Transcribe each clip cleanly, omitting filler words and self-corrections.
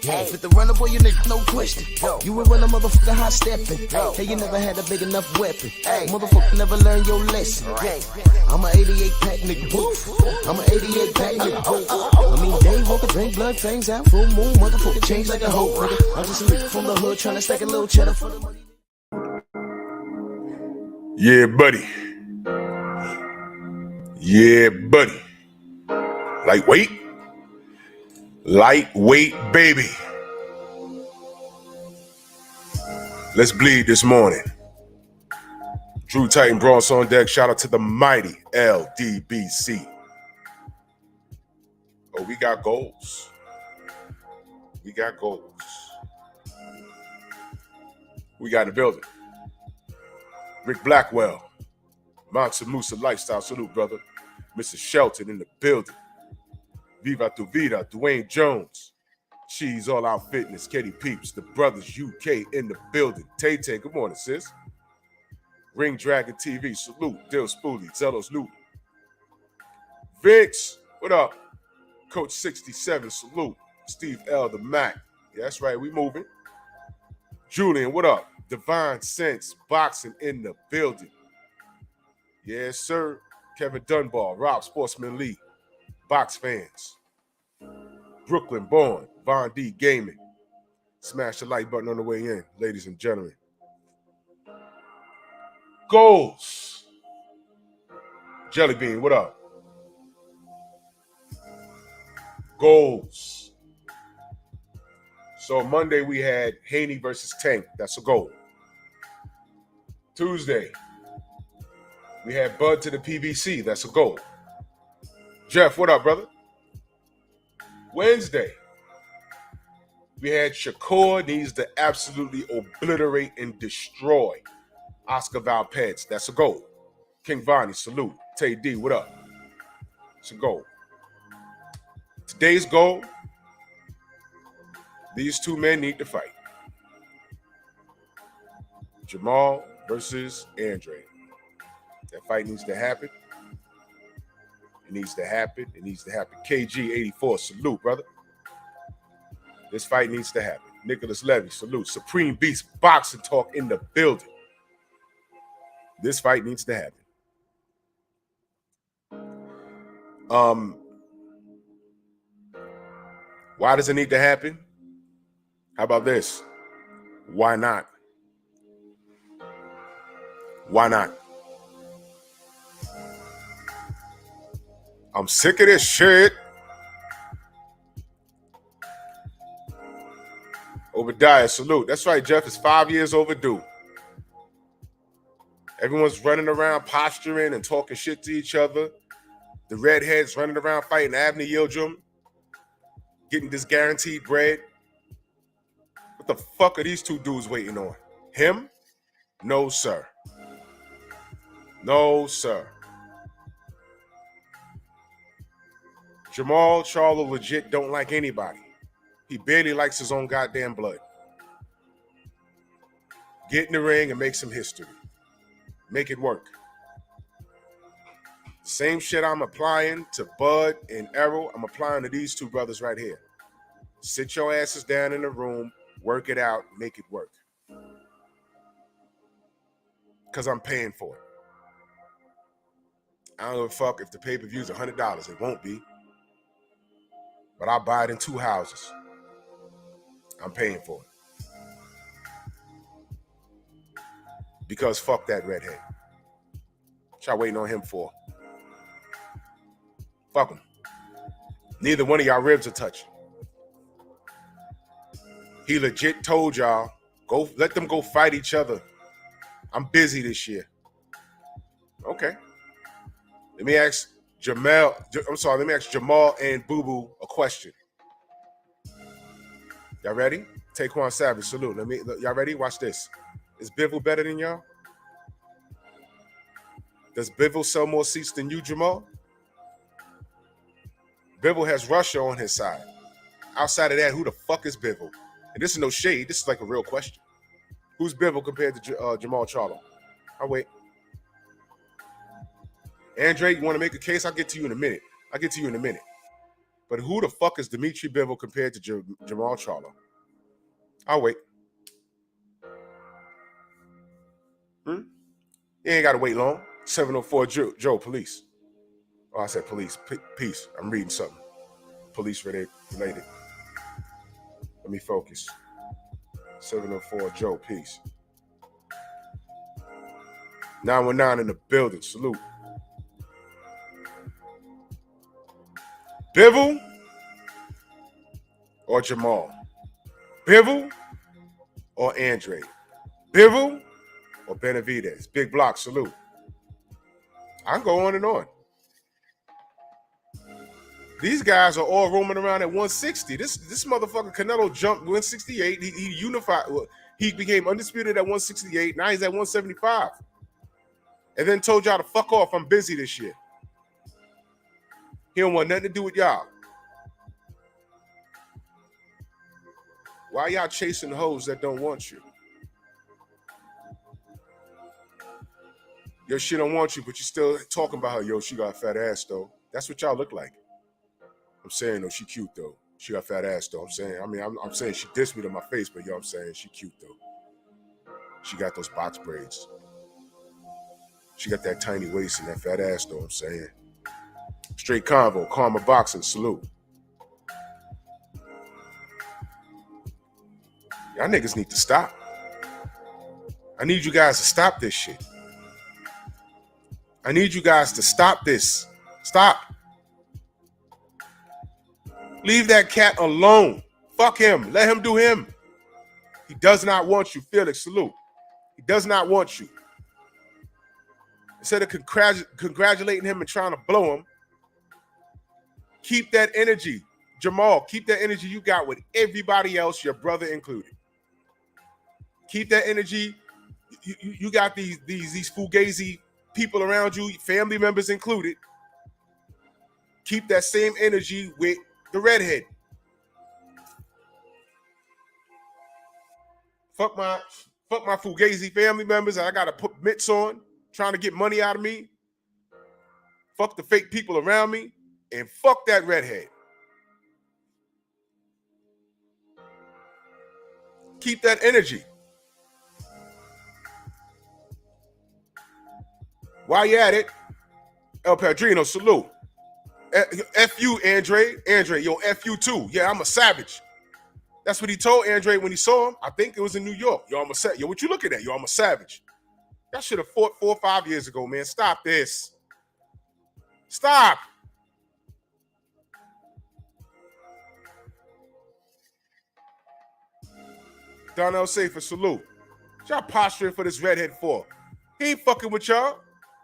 Hey, fit the runner, boy, you nigga, no question. You would run a motherfucker hot stepping. Hey, you never had a big enough weapon. Motherfucker never learned your lesson. I'm a 88 pack nigga, woof. I'm a 88 pack nigga, woof. I mean, day walker, drink blood, fangs out, full moon, motherfucker change like a hoe, nigga. I'm just a nigga from the hood trying to stack a little cheddar for the money. Yeah, buddy. Yeah, buddy. Lightweight. Lightweight, baby. Let's bleed this morning. Drew Titan Bronx on deck. Shout out to the mighty LDBC. Oh, we got goals. We got goals. We got in the building. Rick Blackwell. Monster Musa Lifestyle. Salute, brother. Mr. Shelton in the building. Viva tu vida. Dwayne Jones. Cheese All Out Fitness. Katie Peeps. The Brothers UK in the building. Tay-Tay. Good morning, sis. Ring Dragon TV. Salute. Dill Spoolie. Zelos Newton. Vince. What up? Coach 67. Salute. Steve L. The Mac. Yeah, that's right. We moving. Julian. What up? Divine Sense. Boxing in the building. Yes, sir. Kevin Dunbar. Rob Sportsman Lee. Box fans. Brooklyn born. Von D Gaming. Smash the like button on the way in, ladies and gentlemen. Goals. Jelly Bean, what up? Goals. So Monday we had Haney versus Tank. That's a goal. Tuesday, we had Bud to the PBC. That's a goal. Jeff, what up, brother? Wednesday, we had Shakur needs to absolutely obliterate and destroy Oscar Valpez. That's a goal. King Vonnie, salute. Tay D, what up? It's a goal. Today's goal, these two men need to fight. Jamal versus Andrade. That fight needs to happen. It needs to happen. It needs to happen. KG84, salute, brother. This fight needs to happen. Nicholas Levy, salute. Supreme Beast Boxing Talk in the building. This fight needs to happen. Why does it need to happen? How about this? Why not? Why not? I'm sick of this shit. Obadiah, salute. That's right, Jeff. It's 5 years overdue. Everyone's running around posturing and talking shit to each other. The redheads running around fighting Abner Yildirim, getting this guaranteed bread. What the fuck are these two dudes waiting on? Him? No, sir. No, sir. Jamal Charlo legit don't like anybody. He barely likes his own goddamn blood. Get in the ring and make some history. Make it work. Same shit I'm applying to Bud and Errol, I'm applying to these two brothers right here. Sit your asses down in the room, work it out, make it work. Because I'm paying for it. I don't give a fuck if the pay-per-view is $100. It won't be. But I'll buy it in 2 houses. I'm paying for it. Because fuck that redhead. What y'all waiting on him for? Fuck him. Neither one of y'all ribs are touching. He legit told y'all, go let them go fight each other. I'm busy this year. Okay. Let me ask Jamal and Boo Boo a question. Y'all ready? Taquan Savage, salute. Y'all ready? Watch this. Is Bivol better than y'all? Does Bivol sell more seats than you, Jamal? Bivol has Russia on his side. Outside of that, who the fuck is Bivol? And this is no shade. This is like a real question. Who's Bivol compared to Jamal Charlo? I'll wait. Andrade, you want to make a case? I'll get to you in a minute. But who the fuck is Dimitri Bivol compared to Jamal Charlo? I'll wait. You ain't got to wait long. 704 Joe, police. Oh, I said police. Peace. I'm reading something. Police related. Let me focus. 704 Joe, peace. 919 in the building. Salute. Bivol or Jamal? Bivol or Andrade? Bivol or Benavidez? Big block, salute. I can go on and on. These guys are all roaming around at 160. This motherfucker Canelo jumped 168. He unified. He became undisputed at 168. Now he's at 175. And then told y'all to fuck off. I'm busy this year. He don't want nothing to do with y'all. Why y'all chasing hoes that don't want you? Yo, she don't want you, but you still talking about her. Yo, she got a fat ass, though. That's what y'all look like. I'm saying, though, she cute, though. She got a fat ass, though. I'm saying, I'm saying she dissed me to my face, but yo, I'm saying she cute, though. She got those box braids. She got that tiny waist and that fat ass, though, I'm saying. Straight convo, Karma Boxing, salute. Y'all niggas need to stop. I need you guys to stop this shit. I need you guys to stop this. Stop. Leave that cat alone. Fuck him. Let him do him. He does not want you. Felix, salute. He does not want you. Instead of congratulating him and trying to blow him, keep that energy. Jamal, keep that energy you got with everybody else, your brother included. Keep that energy. You got these fugazi people around you, family members included. Keep that same energy with the redhead. Fuck my fugazi family members. I gotta put mitts on, trying to get money out of me. Fuck the fake people around me, and fuck that redhead. Keep that energy. While you at it, El Padrino, salute. F you, Andrade. Andrade, yo, F you too. Yeah, I'm a savage. That's what he told Andrade when he saw him. I think it was in New York. Yo, I'm a savage. Yo, what you looking at? Yo, I'm a savage. That should have fought 4 or 5 years ago, man. Stop this. Stop. Donnell Safer, salute. What y'all posturing for this redhead for? He ain't fucking with y'all.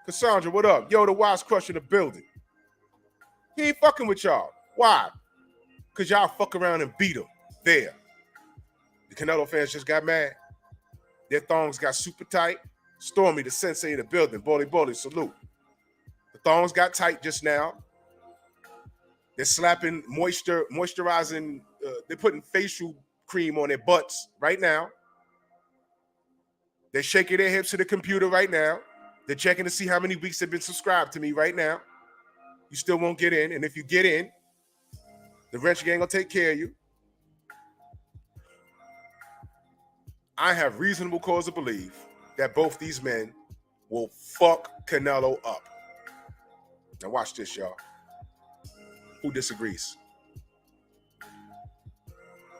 Cassandra, what up? Yo, the Wise Crush in the building. He ain't fucking with y'all. Why? Because y'all fuck around and beat him. There. The Canelo fans just got mad. Their thongs got super tight. Stormy, the sensei in the building. Bully, salute. The thongs got tight just now. They're slapping moisturizing. They're putting facial cream on their butts right now. They're shaking their hips to the computer right now. They're checking to see how many weeks they've been subscribed to me right now. You still won't get in. And if you get in, the wrench gang will take care of you. I have reasonable cause to believe that both these men will fuck Canelo up. Now watch this, y'all. Who disagrees?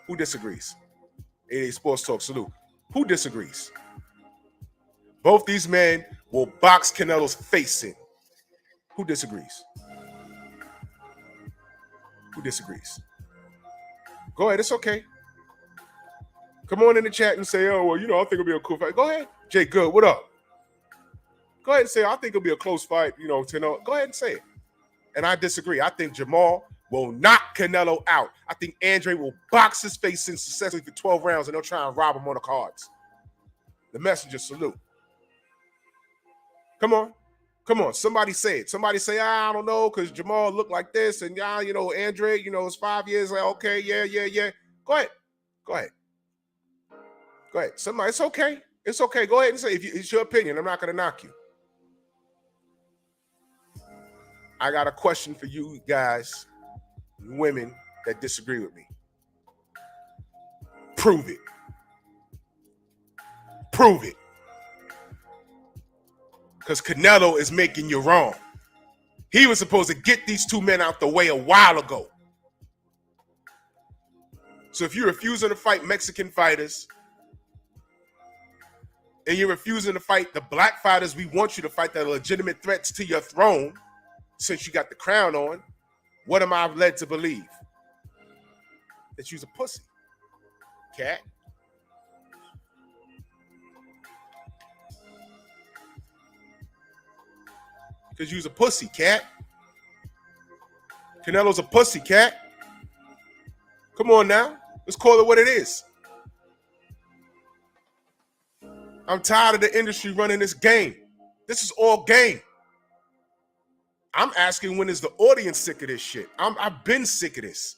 Who disagrees? 88 Sports Talk, salute. Who disagrees? Both these men will box Canelo's face in. Who disagrees? Who disagrees? Go ahead, it's okay. Come on in the chat and say, oh, well, you know, I think it'll be a cool fight. Go ahead. Jay Good, what up? Go ahead and say, I think it'll be a close fight, you know, go ahead and say it. And I disagree. I think Jamal will knock Canelo out. I think Andrade will box his face in successfully for 12 rounds and they'll try and rob him on the cards. The messenger, salute. Come on. Somebody say it. Somebody say, I don't know, because Jamal looked like this. And, you know, Andrade, you know, it's 5 years. Like, okay, yeah. Go ahead. Somebody, it's okay. It's okay. Go ahead and say it. It's your opinion. I'm not going to knock you. I got a question for you guys. women that disagree with me. Prove it. Prove it. Because Canelo is making you wrong. He was supposed to get these two men out the way a while ago. So if you're refusing to fight Mexican fighters and you're refusing to fight the black fighters we want you to fight that are legitimate threats to your throne since you got the crown on, what am I led to believe? That you's a pussy, cat. Because you's a pussy, cat. Canelo's a pussy, cat. Come on now. Let's call it what it is. I'm tired of the industry running this game. This is all game. I'm asking, when is the audience sick of this shit? I've been sick of this.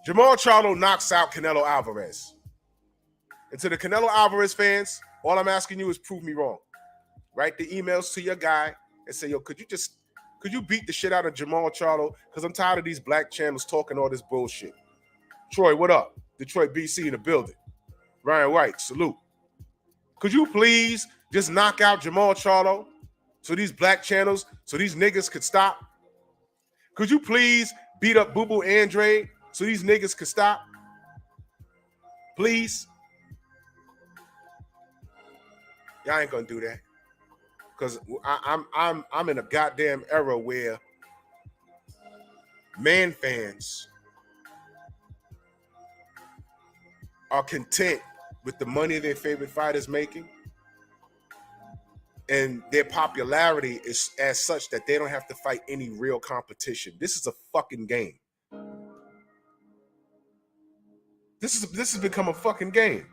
Jamal Charlo knocks out Canelo Alvarez. And to the Canelo Alvarez fans, all I'm asking you is prove me wrong. Write the emails to your guy and say, yo, could you beat the shit out of Jamal Charlo? Because I'm tired of these black channels talking all this bullshit. Troy, what up? Detroit, BC in the building. Ryan White, salute. Could you please just knock out Jamal Charlo so these black channels, so these niggas could stop? Could you please beat up Boo Boo Andrade so these niggas could stop? Please? Y'all ain't gonna do that. Because I'm in a goddamn era where man fans are content with the money their favorite fighters making, and their popularity is as such that they don't have to fight any real competition. This is a fucking game. This has become a fucking game.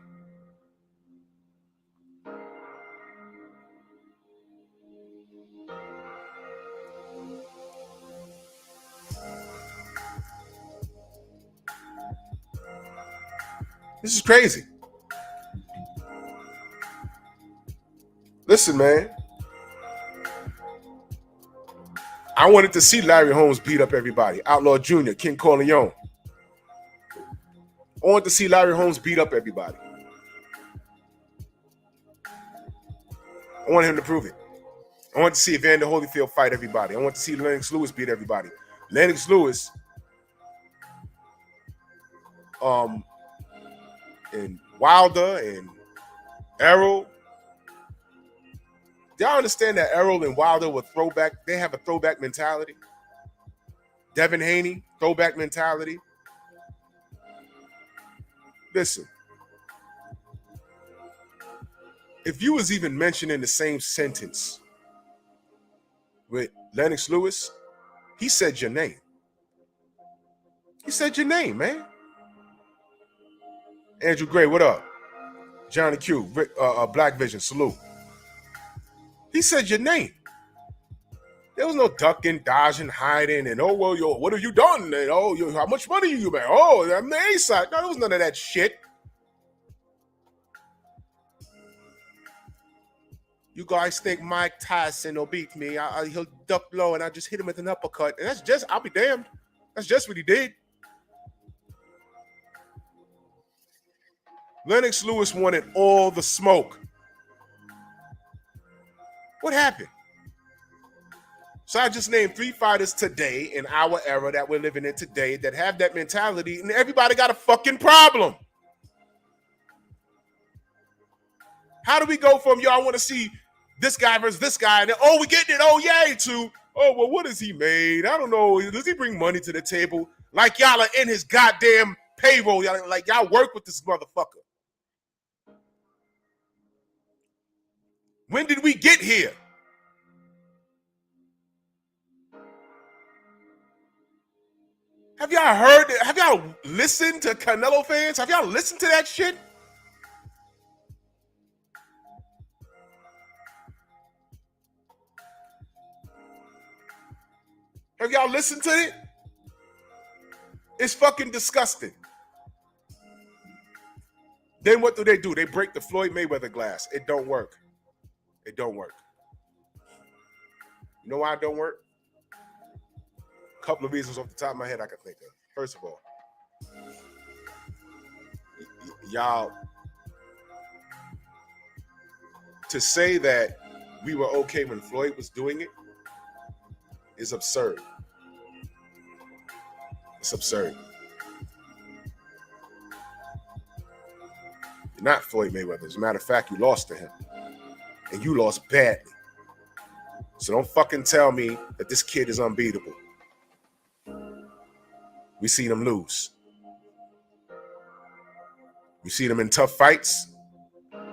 This is crazy. Listen, man. I wanted to see Larry Holmes beat up everybody. Outlaw Jr., King Corleone. I wanted to see Larry Holmes beat up everybody. I wanted him to prove it. I wanted to see Evander Holyfield fight everybody. I wanted to see Lennox Lewis beat everybody. Lennox Lewis and Wilder and Errol. Do y'all understand that Errol and Wilder were throwback? They have a throwback mentality. Devin Haney, throwback mentality. Listen, if you was even mentioned in the same sentence with Lennox Lewis, he said your name. He said your name, man. Andrew Gray, what up? Johnny Q, Black Vision, salute. He said your name. There was no ducking, dodging, hiding, and oh, well, yo, what have you done? And oh, yo, how much money you made? Oh, I'm the A side. No, there was none of that shit. You guys think Mike Tyson will beat me? He'll duck low and I just hit him with an uppercut. And that's just, I'll be damned. That's just what he did. Lennox Lewis wanted all the smoke. What happened? So I just named 3 fighters today in our era that we're living in today that have that mentality, and everybody got a fucking problem. How do we go from, yo, I want to see this guy versus this guy, and then, oh, we getting it, oh, yay, to, oh, well, what has he made? I don't know. Does he bring money to the table? Like y'all are in his goddamn payroll. Like y'all work with this motherfucker. When did we get here? Have y'all heard? Have y'all listened to Canelo fans? Have y'all listened to that shit? Have y'all listened to it? It's fucking disgusting. Then what do? They break the Floyd Mayweather glass. It don't work. It don't work. You know why it don't work? couple of reasons off the top of my head I can think of. First of all, y'all, to say that we were okay when Floyd was doing it is absurd. It's absurd. You're not Floyd Mayweather. As a matter of fact, you lost to him. And you lost badly. So don't fucking tell me that this kid is unbeatable. We seen him lose. We seen him in tough fights.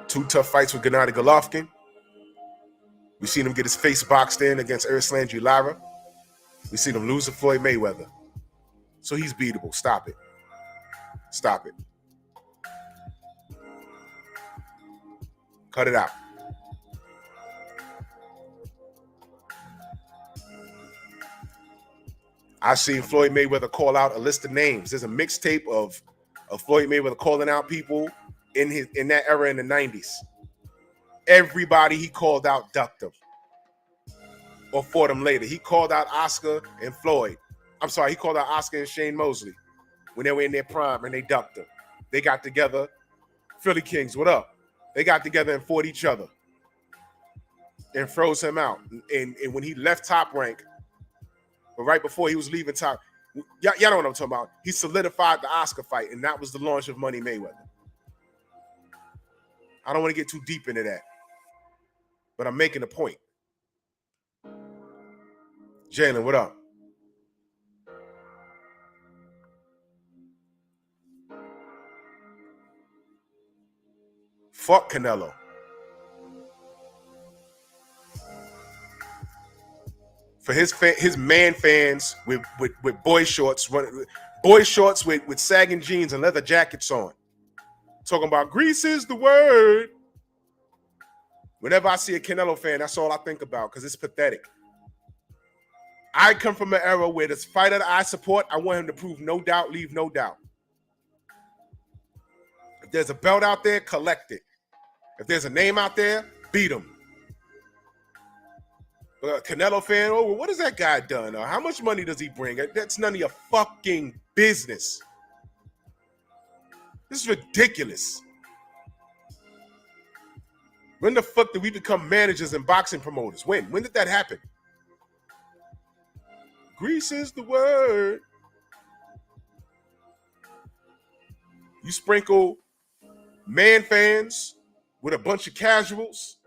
2 tough fights with Gennady Golovkin. We seen him get his face boxed in against Erislandy Lara. We seen him lose to Floyd Mayweather. So he's beatable. Stop it. Stop it. Cut it out. I seen Floyd Mayweather call out a list of names. There's a mixtape of Floyd Mayweather calling out people in that era in the 90s. Everybody he called out ducked him or fought him later. He called out Oscar and Floyd. I'm sorry, he called out Oscar and Shane Mosley when they were in their prime and they ducked him. They got together. Philly Kings, what up? They got together and fought each other and froze him out. And when he left Top Rank, but right before he was leaving Top, y'all know what I'm talking about. He solidified the Oscar fight, and that was the launch of Money Mayweather. I don't want to get too deep into that, but I'm making a point. Jalen, what up? Fuck Canelo. For his man fans with boy shorts, with sagging jeans and leather jackets on, talking about grease is the word. Whenever I see a Canelo fan, that's all I think about because it's pathetic. I come from an era where this fighter that I support, I want him to prove no doubt, leave no doubt. If there's a belt out there, collect it. If there's a name out there, beat him. Canelo fan, oh, what has that guy done? Or how much money does he bring? That's none of your fucking business. This is ridiculous. When the fuck did we become managers and boxing promoters? When? When did that happen? Grease is the word. You sprinkle man fans with a bunch of casuals.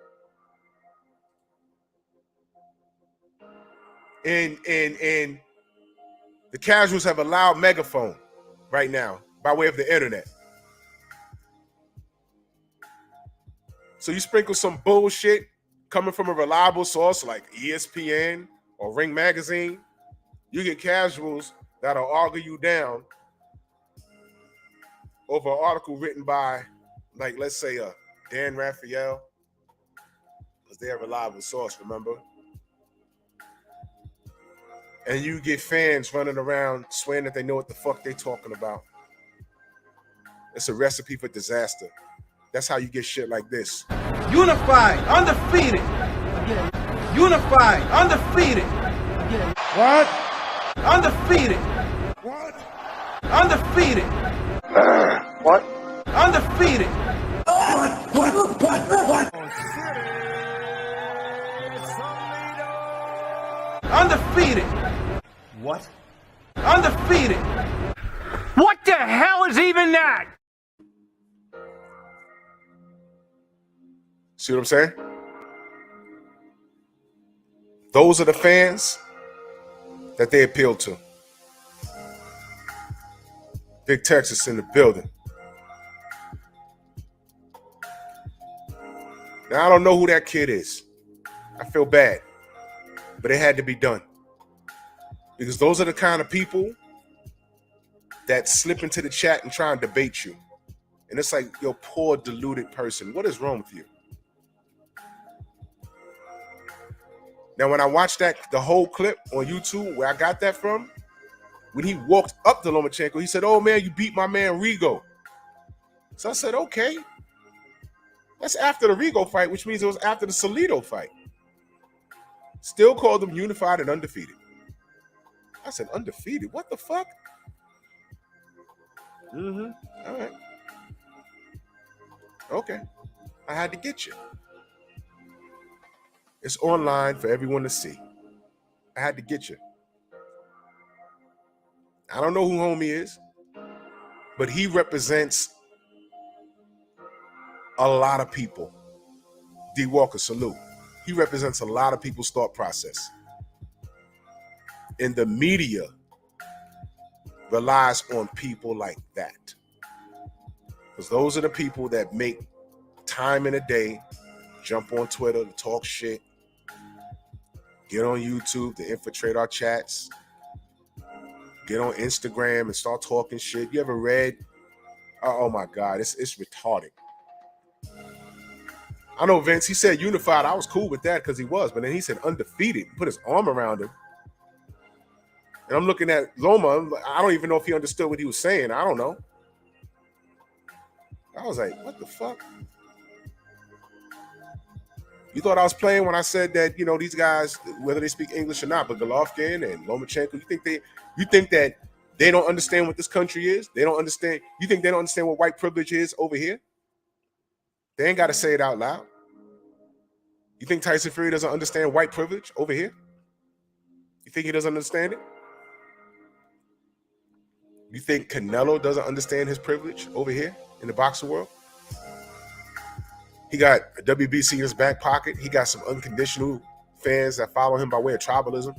And the casuals have a loud megaphone right now by way of the internet. So you sprinkle some bullshit coming from a reliable source like ESPN or Ring Magazine, you get casuals that'll argue you down over an article written by, like, let's say, Dan Raphael, because they're a reliable source, remember? And you get fans running around swearing that they know what the fuck they talking about. It's a recipe for disaster. That's how you get shit like this. Unified, undefeated. Unified, undefeated. What? Undefeated. What? Undefeated. What? Undefeated. What? Undefeated. What? Undefeated. What the hell is even that? See what I'm saying? Those are the fans that they appeal to. Big Texas in the building. Now, I don't know who that kid is. I feel bad. But it had to be done. Because those are the kind of people that slip into the chat and try and debate you. And it's like, yo, poor deluded person. What is wrong with you? Now, when I watched the whole clip on YouTube, where I got that from, when he walked up to Lomachenko, he said, oh, man, you beat my man Rigo. So I said, okay. That's after the Rigo fight, which means it was after the Salido fight. Still called them unified and undefeated. I said, undefeated? What the fuck? Mm-hmm. All right. Okay. I had to get you. It's online for everyone to see. I had to get you. I don't know who homie is, but he represents a lot of people. D. Walker, salute. He represents a lot of people's thought process. And the media relies on people like that. Because those are the people that make time in a day, jump on Twitter to talk shit, get on YouTube to infiltrate our chats, get on Instagram and start talking shit. You ever read? Oh my God, it's retarded. I know Vince, he said unified. I was cool with that because he was, but then he said undefeated, put his arm around him. And I'm looking at Loma. I don't even know if he understood what he was saying. I don't know. I was like, what the fuck? You thought I was playing when I said that, you know, these guys, whether they speak English or not, but Golovkin and Lomachenko, you think that they don't understand what this country is? They don't understand. You think they don't understand what white privilege is over here? They ain't got to say it out loud. You think Tyson Fury doesn't understand white privilege over here? You think he doesn't understand it? You think Canelo doesn't understand his privilege over here in the boxing world? He got a WBC in his back pocket. He got some unconditional fans that follow him by way of tribalism.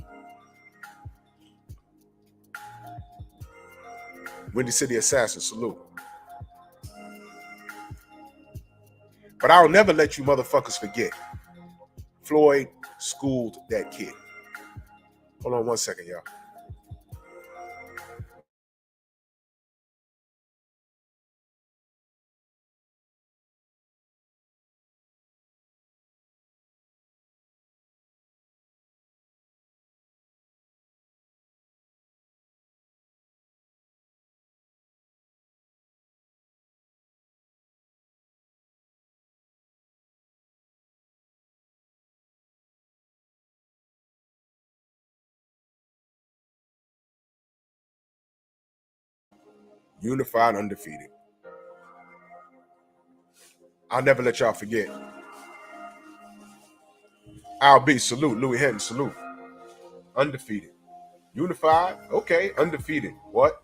Windy City Assassin, salute. But I'll never let you motherfuckers forget. Floyd schooled that kid. Hold on one second, y'all. Unified, undefeated. I'll never let y'all forget. Al B, salute. Louis Hinton, salute. Undefeated. Unified, okay. Undefeated. What?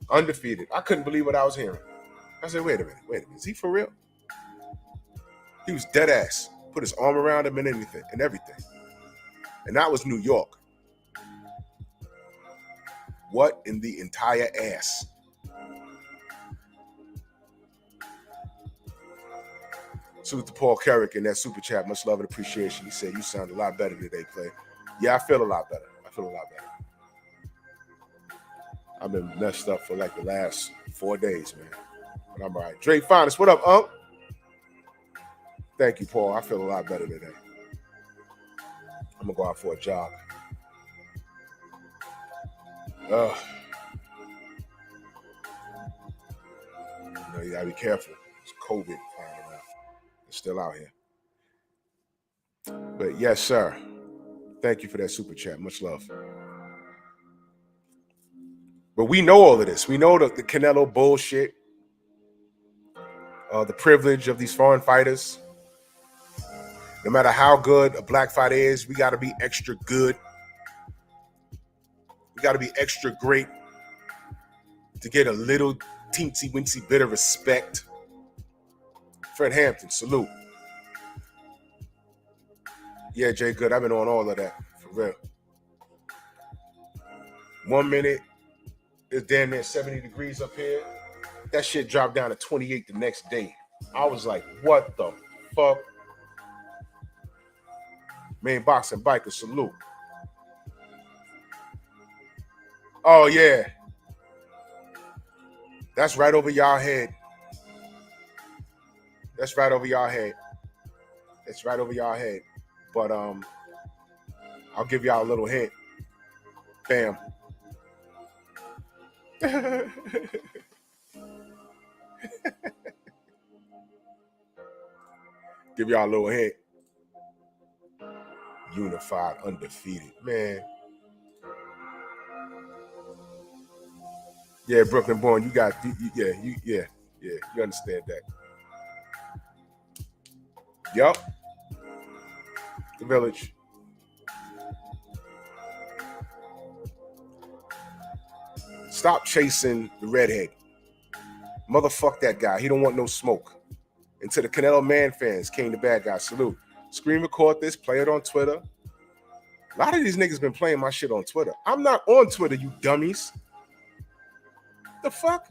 Undefeated. I couldn't believe what I was hearing. I said, wait a minute. Is he for real? He was dead ass. Put his arm around him and everything. And that was New York. What in the entire ass? Salute to Paul Carrick in that super chat. Much love and appreciation. He said, you sound a lot better today, Clay. Yeah, I feel a lot better. I've been messed up for like the last 4 days, man. But I'm all right. Drake Finest, what up, Unc? Thank you, Paul. I feel a lot better today. I'm going to go out for a jog. You know, you got to be careful. It's COVID flying around. It's still out here. But yes, sir. Thank you for that super chat. Much love. But we know all of this. We know the Canelo bullshit, the privilege of these foreign fighters. No matter how good a black fighter is, we got to be extra good. We got to be extra great to get a little teensy-weensy bit of respect. Fred Hampton, salute. Yeah, Jay Good, I've been on all of that, for real. 1 minute, it's damn near 70 degrees up here. That shit dropped down to 28 the next day. I was like, what the fuck? Main boxing biker, salute. Oh, yeah. That's right over y'all head. That's right over y'all head. But I'll give y'all a little hint. Bam. Give y'all a little hint. unified, undefeated. Man. Yeah, Brooklyn born, you got, you understand that. Yup. The village. Stop chasing the redhead. Motherfuck that guy. He don't want no smoke. And to the Canelo Man fans, came the bad guy. Salute. Screen record this, play it on Twitter. A lot of these niggas been playing my shit on Twitter. I'm not on Twitter, you dummies. The fuck?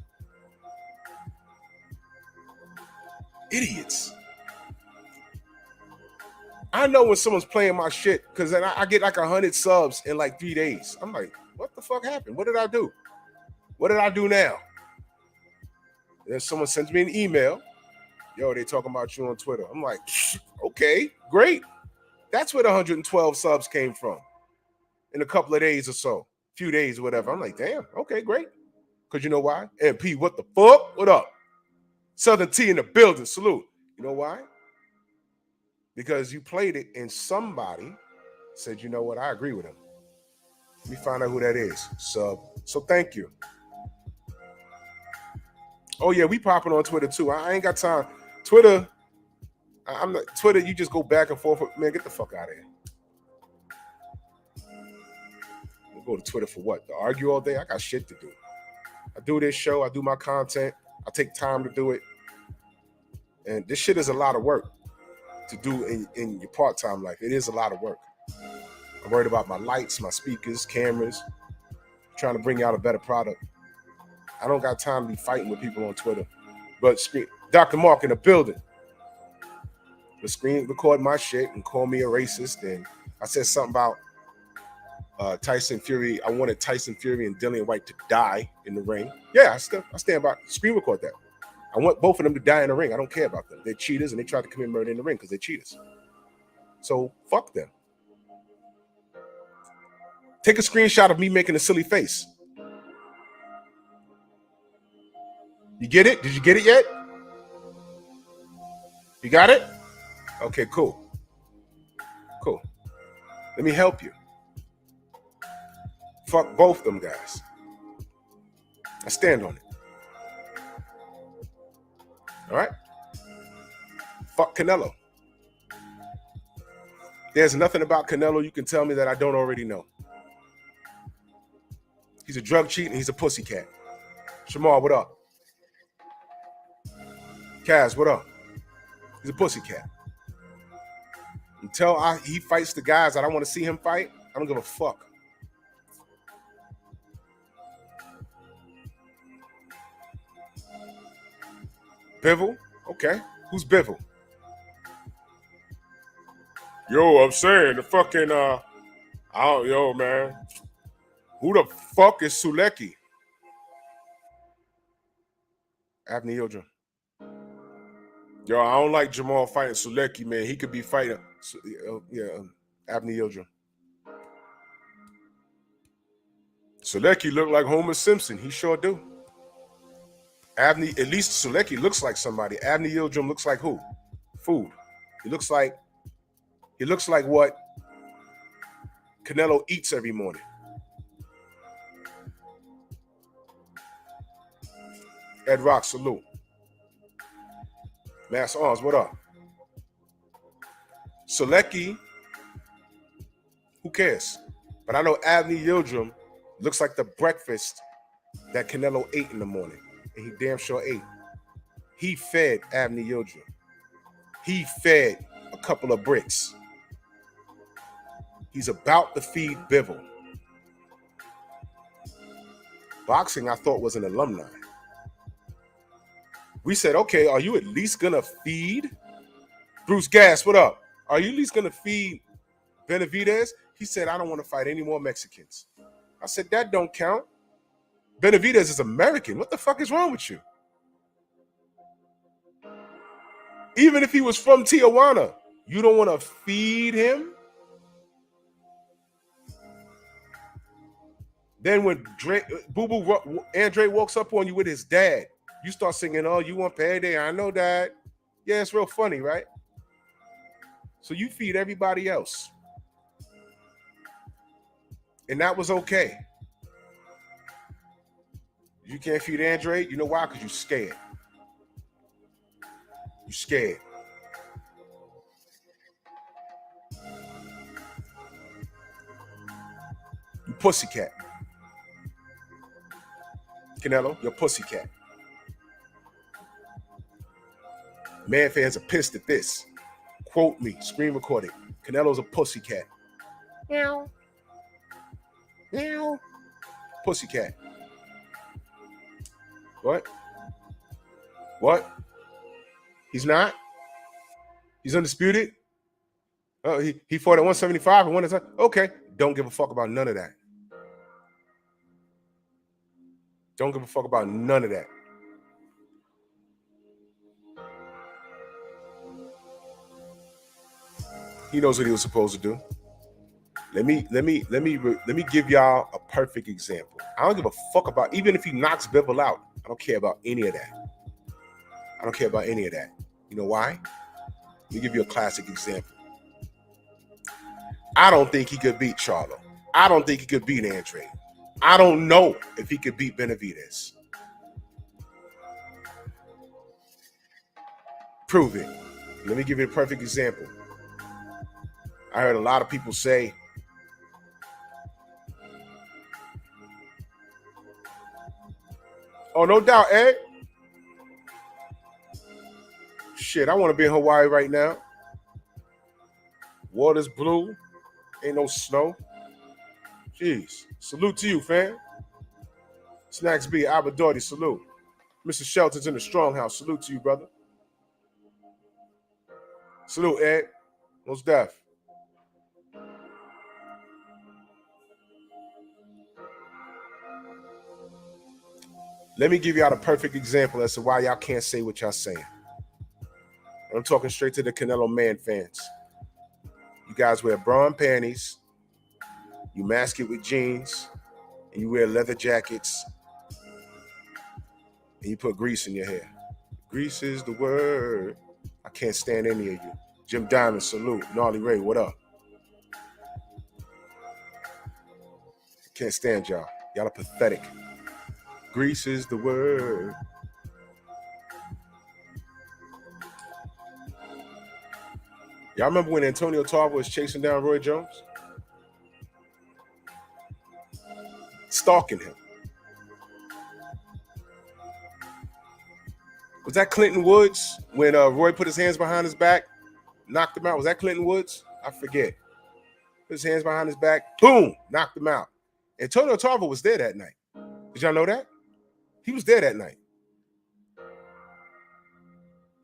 Idiots. I know when someone's playing my shit because then I get like 100 subs in like 3 days. I'm like, what the fuck happened? What did I do? What did I do now? And then someone sends me an email. Yo, they talking about you on Twitter. I'm like, okay, great. That's where the 112 subs came from in a couple of days or so, few days or whatever. I'm like, damn, okay, great. Because you know why? MP, what the fuck? What up? Southern T in the building. Salute. You know why? Because you played it and somebody said, you know what? I agree with him. Let me find out who that is. So thank you. Oh, yeah, we popping on Twitter, too. I ain't got time. Twitter, I'm not Twitter. You just go back and forth. Man, get the fuck out of here. We'll go to Twitter for what? To argue all day? I got shit to do. I do this show. I do my content. I take time to do it. And this shit is a lot of work to do in your part-time life. It is a lot of work. I'm worried about my lights, my speakers, cameras, trying to bring out a better product. I don't got time to be fighting with people on Twitter. But Dr. Mark in the building. The screen record my shit and call me a racist. And I said something about Tyson Fury. I wanted Tyson Fury and Dillian White to die in the ring. Yeah, I stand by. Screen record that. I want both of them to die in the ring. I don't care about them. They're cheaters and they try to commit murder in the ring because they're cheaters. So fuck them. Take a screenshot of me making a silly face. You get it? Did you get it yet? You got it? Okay, cool. Cool. Let me help you. Fuck both them guys. I stand on it. All right? Fuck Canelo. There's nothing about Canelo you can tell me that I don't already know. He's a drug cheat and he's a pussycat. Shamar, what up? Kaz, what up? He's a pussycat. Until he fights the guys that I want to see him fight, I don't give a fuck. Bivol? Okay. Who's Bivol? Yo, I'm saying the fucking yo, man. Who the fuck is Sulecki? Avni Yildirim. Yo, I don't like Jamal fighting Sulecki, man. He could be fighting Avni Yildirim. Sulecki look like Homer Simpson. He sure do. Avni, at least Sulecki looks like somebody. Avni Yildirim looks like who? Food. He looks like what Canelo eats every morning. Ed Rock, salute. Mass Arms, what up? Sulecki, who cares? But I know Avni Yildirim looks like the breakfast that Canelo ate in the morning. And he damn sure ate. He fed Avni Yildirim. He fed a couple of bricks. He's about to feed Bivol. Boxing, I thought, was an alumni. We said, okay, are you at least going to feed? Bruce Gass, what up? Are you at least going to feed Benavidez? He said, I don't want to fight any more Mexicans. I said, that don't count. Benavidez is American. What the fuck is wrong with you? Even if he was from Tijuana, you don't want to feed him? Then when Andrade walks up on you with his dad, you start singing, oh, you want payday? I know that. Yeah, it's real funny, right? So you feed everybody else. And that was okay. You can't feed Andrade. You know why? Because you're scared. You're scared. You pussycat. Canelo, you're pussycat. Man fans are pissed at this. Quote me, screen record it. Canelo's a pussycat. Meow. Meow. Pussycat. What? What? He's not? He's undisputed? Oh, he fought at 175 and won a time. Okay. Don't give a fuck about none of that. Don't give a fuck about none of that. He knows what he was supposed to do. Let me give y'all a perfect example. I don't give a fuck about, even if he knocks Bivol out, I don't care about any of that. I don't care about any of that. You know why? Let me give you a classic example. I don't think he could beat Charlo. I don't think he could beat Andrade. I don't know if he could beat Benavidez. Prove it. Let me give you a perfect example. I heard a lot of people say, oh, no doubt, Ed. Shit, I want to be in Hawaii right now. Water's blue. Ain't no snow. Jeez. Salute to you, fam. Snacks B, Abadorty, salute. Mr. Shelton's in the strong house. Salute to you, brother. Salute, Ed. Most deaf. Let me give y'all the perfect example as to why y'all can't say what y'all saying. I'm talking straight to the Canelo man fans. You guys wear bra and panties, you mask it with jeans, and you wear leather jackets, and you put grease in your hair. Grease is the word. I can't stand any of you. Jim Diamond, salute. Gnarly Ray, what up? Can't stand y'all. Y'all are pathetic. Grease is the word. Y'all remember when Antonio Tarver was chasing down Roy Jones? Stalking him. Was that Clinton Woods when Roy put his hands behind his back, knocked him out? Was that Clinton Woods? I forget. Put his hands behind his back, boom, knocked him out. Antonio Tarver was there that night. Did y'all know that? He was there that night.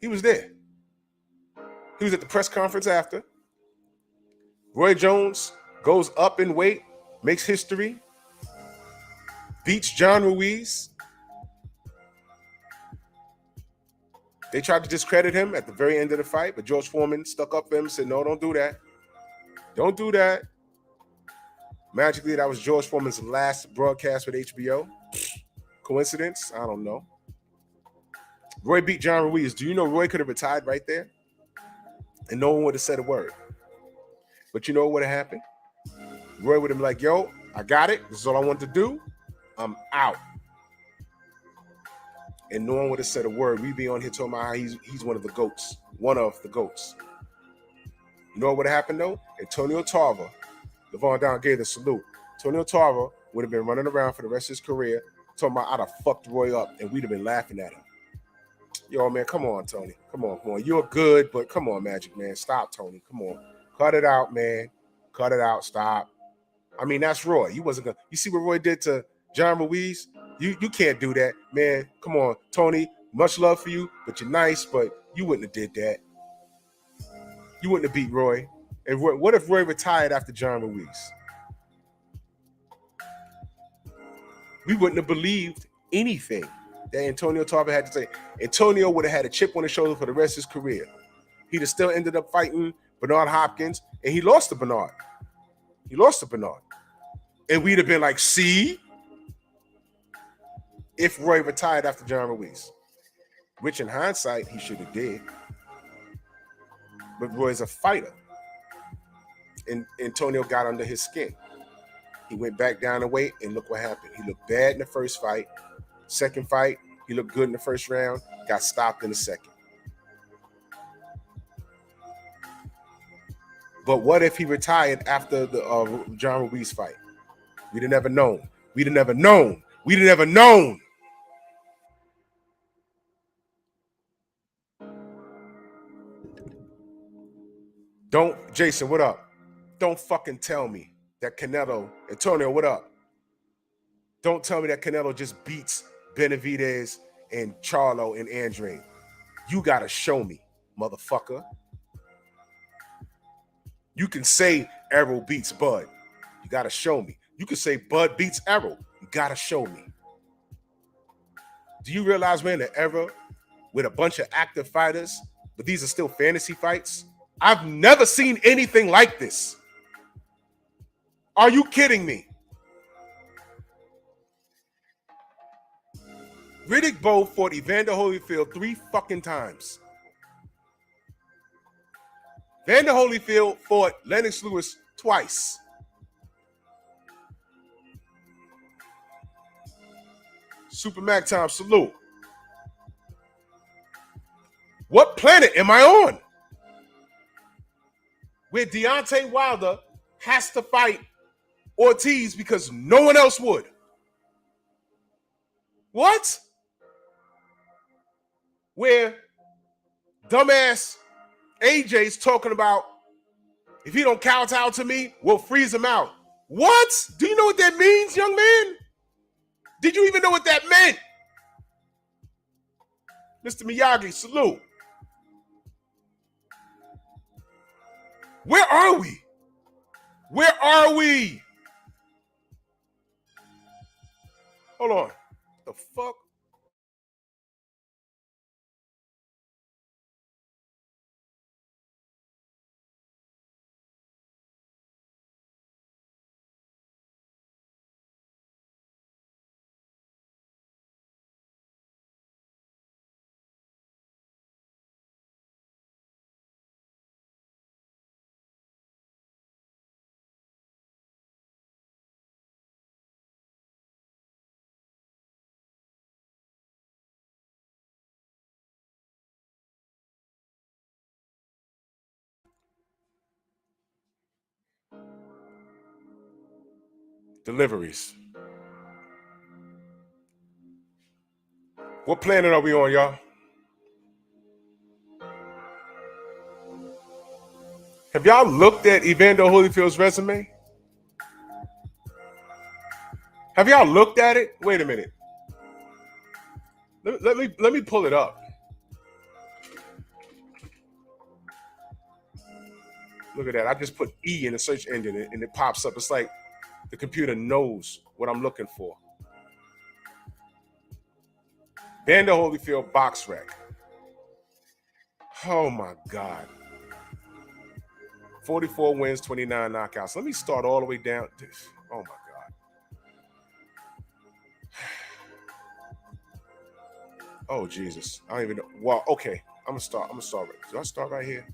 He was there. He was at the press conference after. Roy Jones goes up in weight, makes history, beats John Ruiz. They tried to discredit him at the very end of the fight, but George Foreman stuck up for him and said, no, don't do that. Don't do that. Magically, that was George Foreman's last broadcast with HBO. Coincidence? I don't know. Roy beat John Ruiz. Do you know Roy could have retired right there? And no one would have said a word. But you know what would have happened? Roy would have been like, yo, I got it. This is all I want to do. I'm out. And no one would have said a word. We'd be on here talking about how he's one of the GOATs. One of the GOATs. You know what would have happened, though? Antonio Tarver, LeVon Down gave the salute. Antonio Tarver would have been running around for the rest of his career talking about I'd have fucked Roy up, and we'd have been laughing at him. Yo, man, come on, Tony. Come on. You're good, but come on, Magic, man. Stop, Tony. Come on. Cut it out, man. Cut it out. Stop. I mean, that's Roy. He wasn't going to. You see what Roy did to John Ruiz? You can't do that, man. Come on, Tony. Much love for you, but you're nice, but you wouldn't have did that. You wouldn't have beat Roy. And what if Roy retired after John Ruiz? We wouldn't have believed anything that Antonio Tarver had to say. Antonio would have had a chip on his shoulder for the rest of his career. He'd have still ended up fighting Bernard Hopkins, and he lost to Bernard. And we'd have been like, see? If Roy retired after John Ruiz. Which in hindsight, he should have did. But Roy's a fighter. And Antonio got under his skin. He went back down the weight, and look what happened. He looked bad in the first fight. Second fight, he looked good in the first round, got stopped in the second. But what if he retired after the John Ruiz fight? We'd have never known. We'd have never known. We'd have never known. Jason, what up? Don't fucking tell me that Canelo, Antonio, what up? Don't tell me that Canelo just beats Benavidez and Charlo and Andrade. You gotta show me, motherfucker. You can say Errol beats Bud. You gotta show me. You can say Bud beats Errol. You gotta show me. Do you realize we're in an era with a bunch of active fighters, but these are still fantasy fights? I've never seen anything like this. Are you kidding me? Riddick Bowe fought Evander Holyfield 3 fucking times. Evander Holyfield fought Lennox Lewis twice. Super Mac time, salute. What planet am I on? Where Deontay Wilder has to fight Ortiz because no one else would. What? Where dumbass AJ's talking about if he don't kowtow to me, we'll freeze him out. What? Do you know what that means, young man? Did you even know what that meant? Mr. Miyagi, salute. Where are we? Where are we? Hold on. The fuck? Deliveries. What planet are we on, y'all? Have y'all looked at Evander Holyfield's resume? Have y'all looked at it? Wait a minute. Let me pull it up. Look at that. I just put E in the search engine and it pops up. It's like the computer knows what I'm looking for. Evander Holyfield box rec. Oh my God. 44 wins, 29 knockouts. Let me start all the way down. Oh my God. Oh Jesus. I don't even know. Well, okay. I'm gonna start. Do I start right here?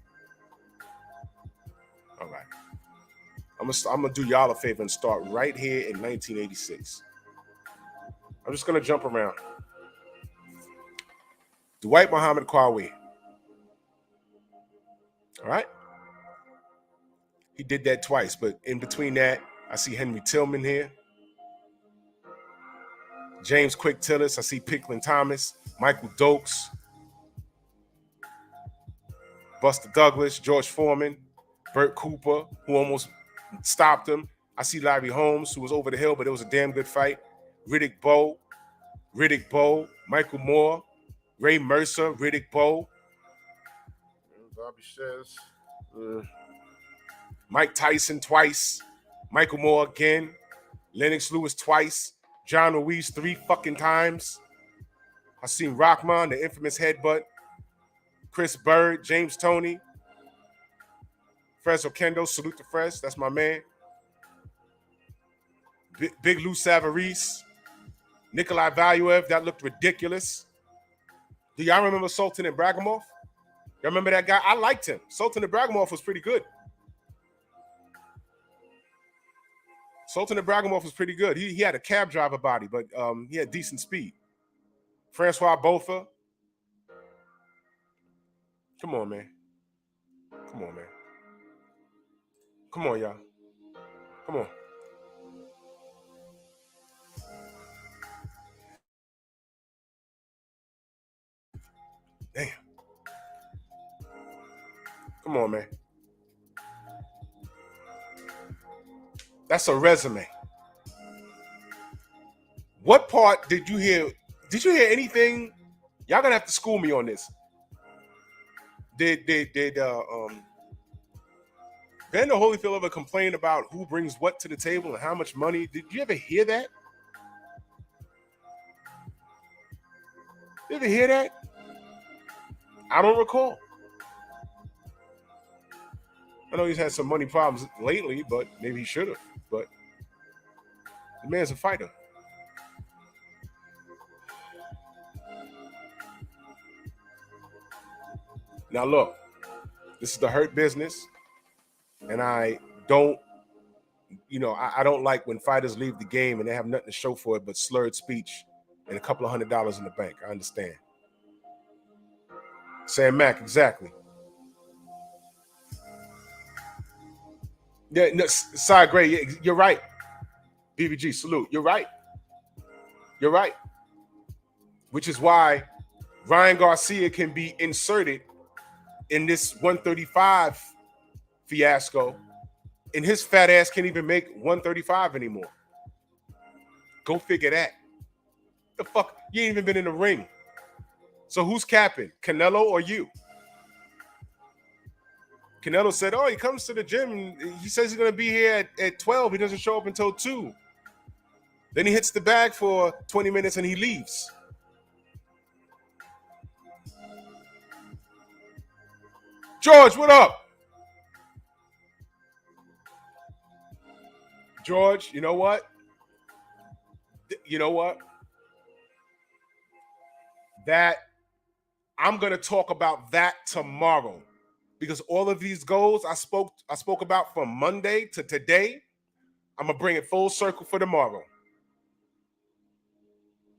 All right. I'm gonna do y'all a favor and start right here in 1986. I'm just gonna jump around. Dwight Muhammad Qawi. All right. He did that twice, but in between that, I see Henry Tillman here. James Quick Tillis. I see Picklin Thomas, Michael Dokes, Buster Douglas, George Foreman, Burt Cooper, who almost stopped him. I see Larry Holmes, who was over the hill, but it was a damn good fight. Riddick Bowe, Michael Moore, Ray Mercer, Riddick Bowe. Bobby says, Mike Tyson twice, Michael Moore again, Lennox Lewis twice, John Ruiz 3 fucking times. I seen Rockman, the infamous headbutt, Chris Bird, James Toney, Fres Okendo, salute to Fres, that's my man. Big Lou Savarese, Nikolai Valuev, that looked ridiculous. Do y'all remember Sultan Ibragimov? Y'all remember that guy? I liked him. Sultan Ibragimov was pretty good. Sultan Ibrahimov was pretty good. He had a cab driver body, but he had decent speed. Francois Botha. Come on, man. Come on, man. Come on, y'all. Come on. Damn. Come on, man. That's a resume. What part did you hear? Did you hear anything? Y'all gonna have to school me on this. Did Vander Holyfield ever complain about who brings what to the table and how much money? Did you ever hear that? You ever hear that? I don't recall. I know he's had some money problems lately, but maybe he should have. But the man's a fighter. Now look, this is the Hurt Business, and I don't like when fighters leave the game and they have nothing to show for it but slurred speech and a couple of $100 in the bank. I understand. Sam Mack, exactly. Yeah, no, Cy Gray, you're right. BBG, salute. You're right. You're right. Which is why Ryan Garcia can be inserted in this 135 fiasco, and his fat ass can't even make 135 anymore. Go figure that. The fuck? You ain't even been in the ring. So who's capping? Canelo or you? Canelo said, oh, he comes to the gym. And he says he's going to be here at 12. He doesn't show up until 2. Then he hits the bag for 20 minutes and he leaves. George, what up? George, you know what? That I'm going to talk about that tomorrow. Because all of these goals I spoke about from Monday to today, I'm going to bring it full circle for tomorrow.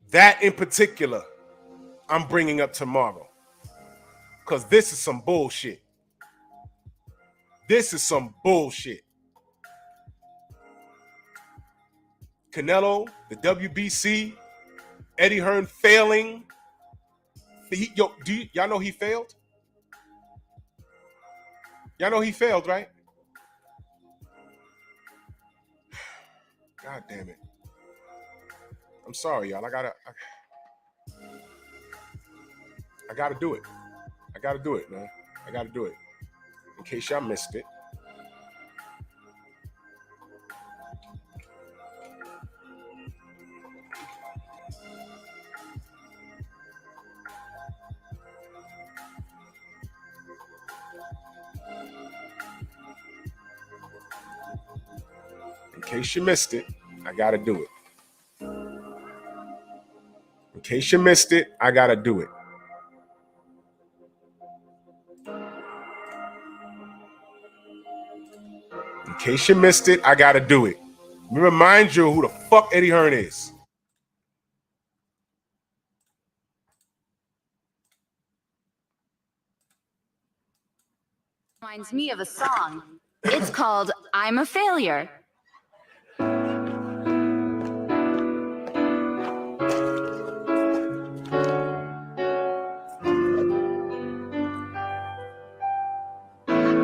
That in particular, I'm bringing up tomorrow. Because this is some bullshit. This is some bullshit. Canelo, the WBC, Eddie Hearn failing. Y'all know he failed? Y'all know he failed, right? God damn it. I'm sorry, y'all. I gotta do it. I gotta do it, man. I gotta do it. In case y'all missed it. In case you missed it, I gotta do it. In case you missed it, I gotta do it. In case you missed it, I gotta do it. Let me remind you who the fuck Eddie Hearn is. Reminds me of a song. It's called I'm a Failure.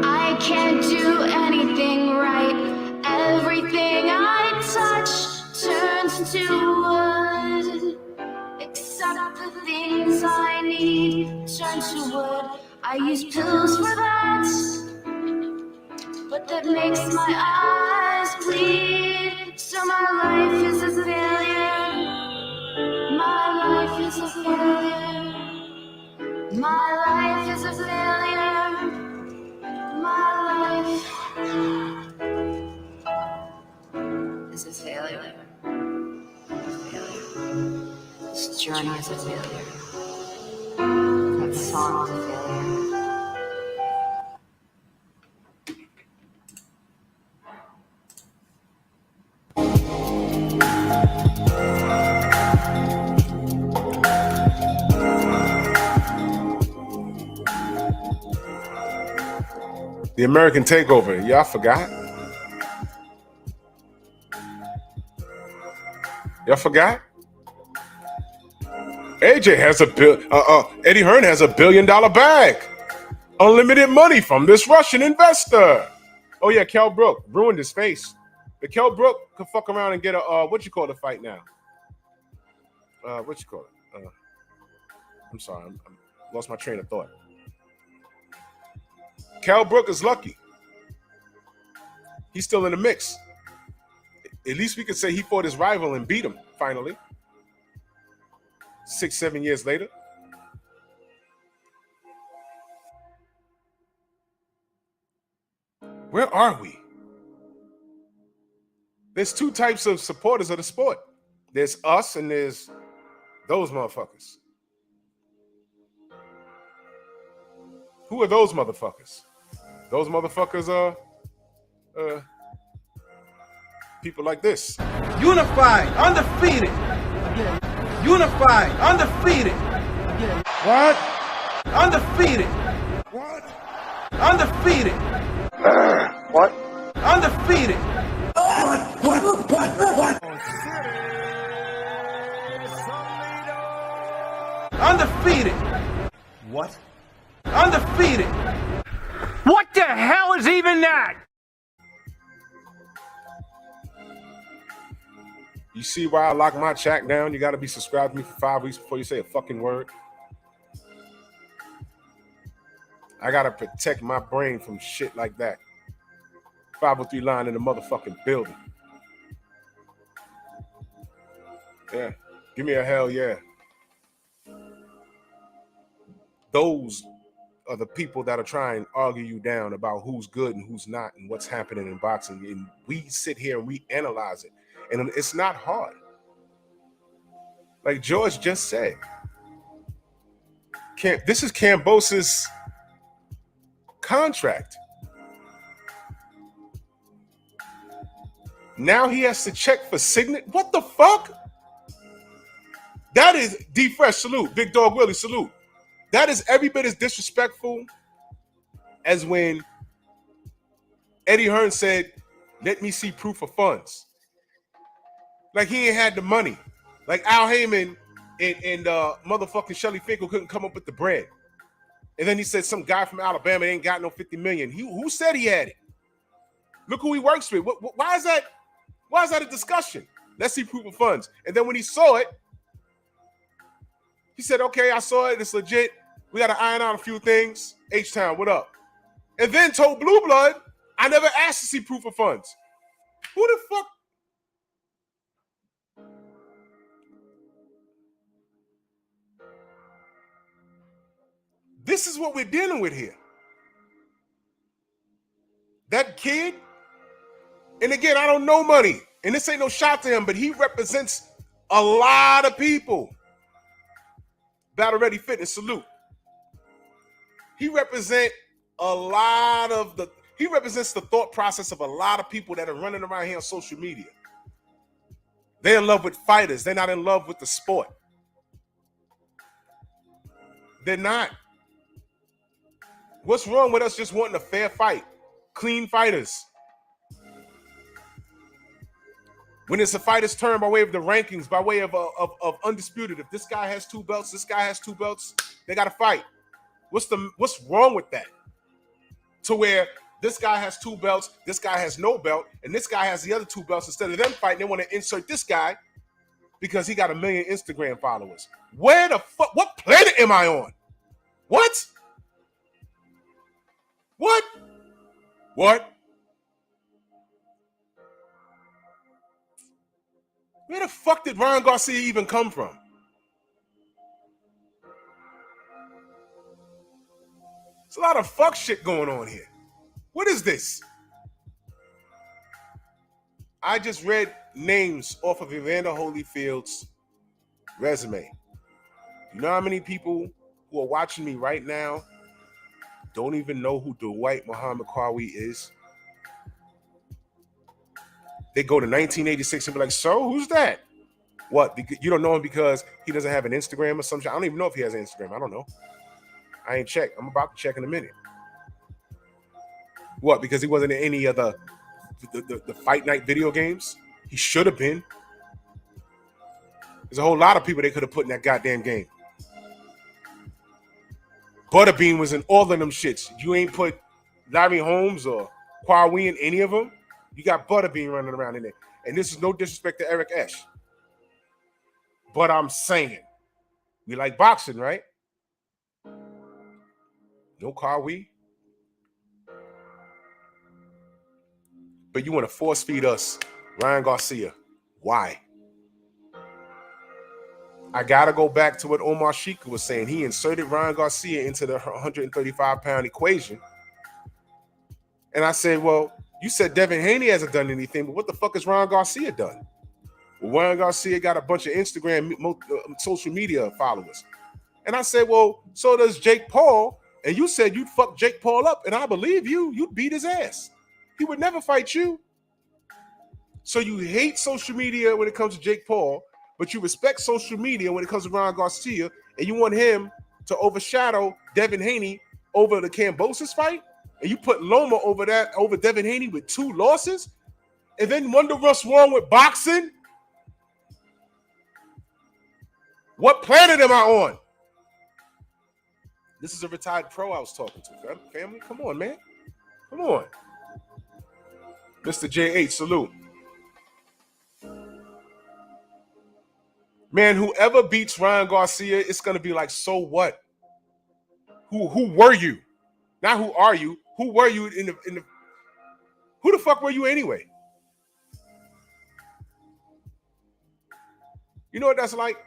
I can't do anything right. Everything I touch turns into wood. Except the things I need turn to wood. I use pills for that, but that makes my eyes bleed. So my life is a failure. My life is a failure. My life is a failure. My life is a failure. This journey is a failure. That song is a failure. The American Takeover. Yeah, I forgot. Y'all forgot? AJ has Eddie Hearn has $1 billion bag. Unlimited money from this Russian investor. Oh yeah, Kell Brook ruined his face. But Kell Brook could fuck around and get a what you call the fight now? What you call it? I'm sorry, I'm lost my train of thought. Kell Brook is lucky. He's still in the mix. At least we could say he fought his rival and beat him finally. 6-7 years later. Where are we? There's two types of supporters of the sport. There's us and there's those motherfuckers. Who are those motherfuckers? Those motherfuckers are people like this. Unified, undefeated. Unified, undefeated. What? Undefeated. What? Undefeated. What? Undefeated. Undefeated. What? Undefeated. What the hell is even that? You see why I lock my chat down? You got to be subscribed to me for 5 weeks before you say a fucking word. I got to protect my brain from shit like that. 503 line in the motherfucking building. Yeah. Give me a hell yeah. Those are the people that are trying to argue you down about who's good and who's not and what's happening in boxing. And we sit here and we analyze it. And it's not hard. Like George just said, this is Kambosos' contract. Now he has to check for signet. What the fuck? That is D Fresh, salute. Big Dog Willie, salute. That is every bit as disrespectful as when Eddie Hearn said, "Let me see proof of funds." Like he ain't had the money. Like Al Heyman and motherfucking Shelly Finkel couldn't come up with the bread. And then he said some guy from Alabama ain't got no 50 million. Who said he had it? Look who he works with. Why is that? Why is that a discussion? Let's see proof of funds. And then when he saw it, he said, okay, I saw it. It's legit. We got to iron out a few things. H-Town, what up? And then told Blue Blood, I never asked to see proof of funds. Who the fuck? This is what we're dealing with here. That kid, and again, I don't know money, and this ain't no shot to him, but he represents a lot of people. Battle Ready Fitness, salute. He represents the thought process of a lot of people that are running around here on social media. They're in love with fighters. They're not in love with the sport. They're not. What's wrong with us just wanting a fair fight? Clean fighters. When it's a fighter's turn by way of the rankings, by way of undisputed, if this guy has 2 belts, this guy has 2 belts, they got to fight. What's wrong with that? To where this guy has 2 belts, this guy has no belt, and this guy has the other 2 belts. Instead of them fighting, they want to insert this guy because he got 1 million Instagram followers. Where the fuck? What planet am I on? What? What? What? Where the fuck did Ryan Garcia even come from? There's a lot of fuck shit going on here. What is this? I just read names off of Evander Holyfield's resume. You know how many people who are watching me right now don't even know who Dwight Muhammad Qawi is? They go to 1986 and be like, so who's that? What? You don't know him because he doesn't have an Instagram or something? I don't even know if he has an Instagram. I don't know. I ain't checked. I'm about to check in a minute. What? Because he wasn't in any of the fight night video games? He should have been. There's a whole lot of people they could have put in that goddamn game. Butterbean was in all of them shits. You ain't put Larry Holmes or Kwame in any of them. You got Butterbean running around in there. And this is no disrespect to Eric Esch. But I'm saying, we like boxing, right? No Kwame. But you want to force feed us Ryan Garcia. Why? I got to go back to what Omar Sheikha was saying. He inserted Ryan Garcia into the 135-pound equation. And I said, well, you said Devin Haney hasn't done anything, but what the fuck has Ryan Garcia done? Well, Ryan Garcia got a bunch of Instagram, social media followers. And I said, well, so does Jake Paul. And you said you'd fuck Jake Paul up, and I believe you. You'd beat his ass. He would never fight you. So you hate social media when it comes to Jake Paul, but you respect social media when it comes to Ryan Garcia, and you want him to overshadow Devin Haney over the Kambosos fight, and you put Loma over Devin Haney with 2 losses, and then wonder what's wrong with boxing? What planet am I on? This is a retired pro I was talking to. Family, come on, man. Come on. Mr. J8, salute. Man, whoever beats Ryan Garcia, it's going to be like, so what? Who were you? Not who are you. Who were you in the who the fuck were you anyway? You know what that's like?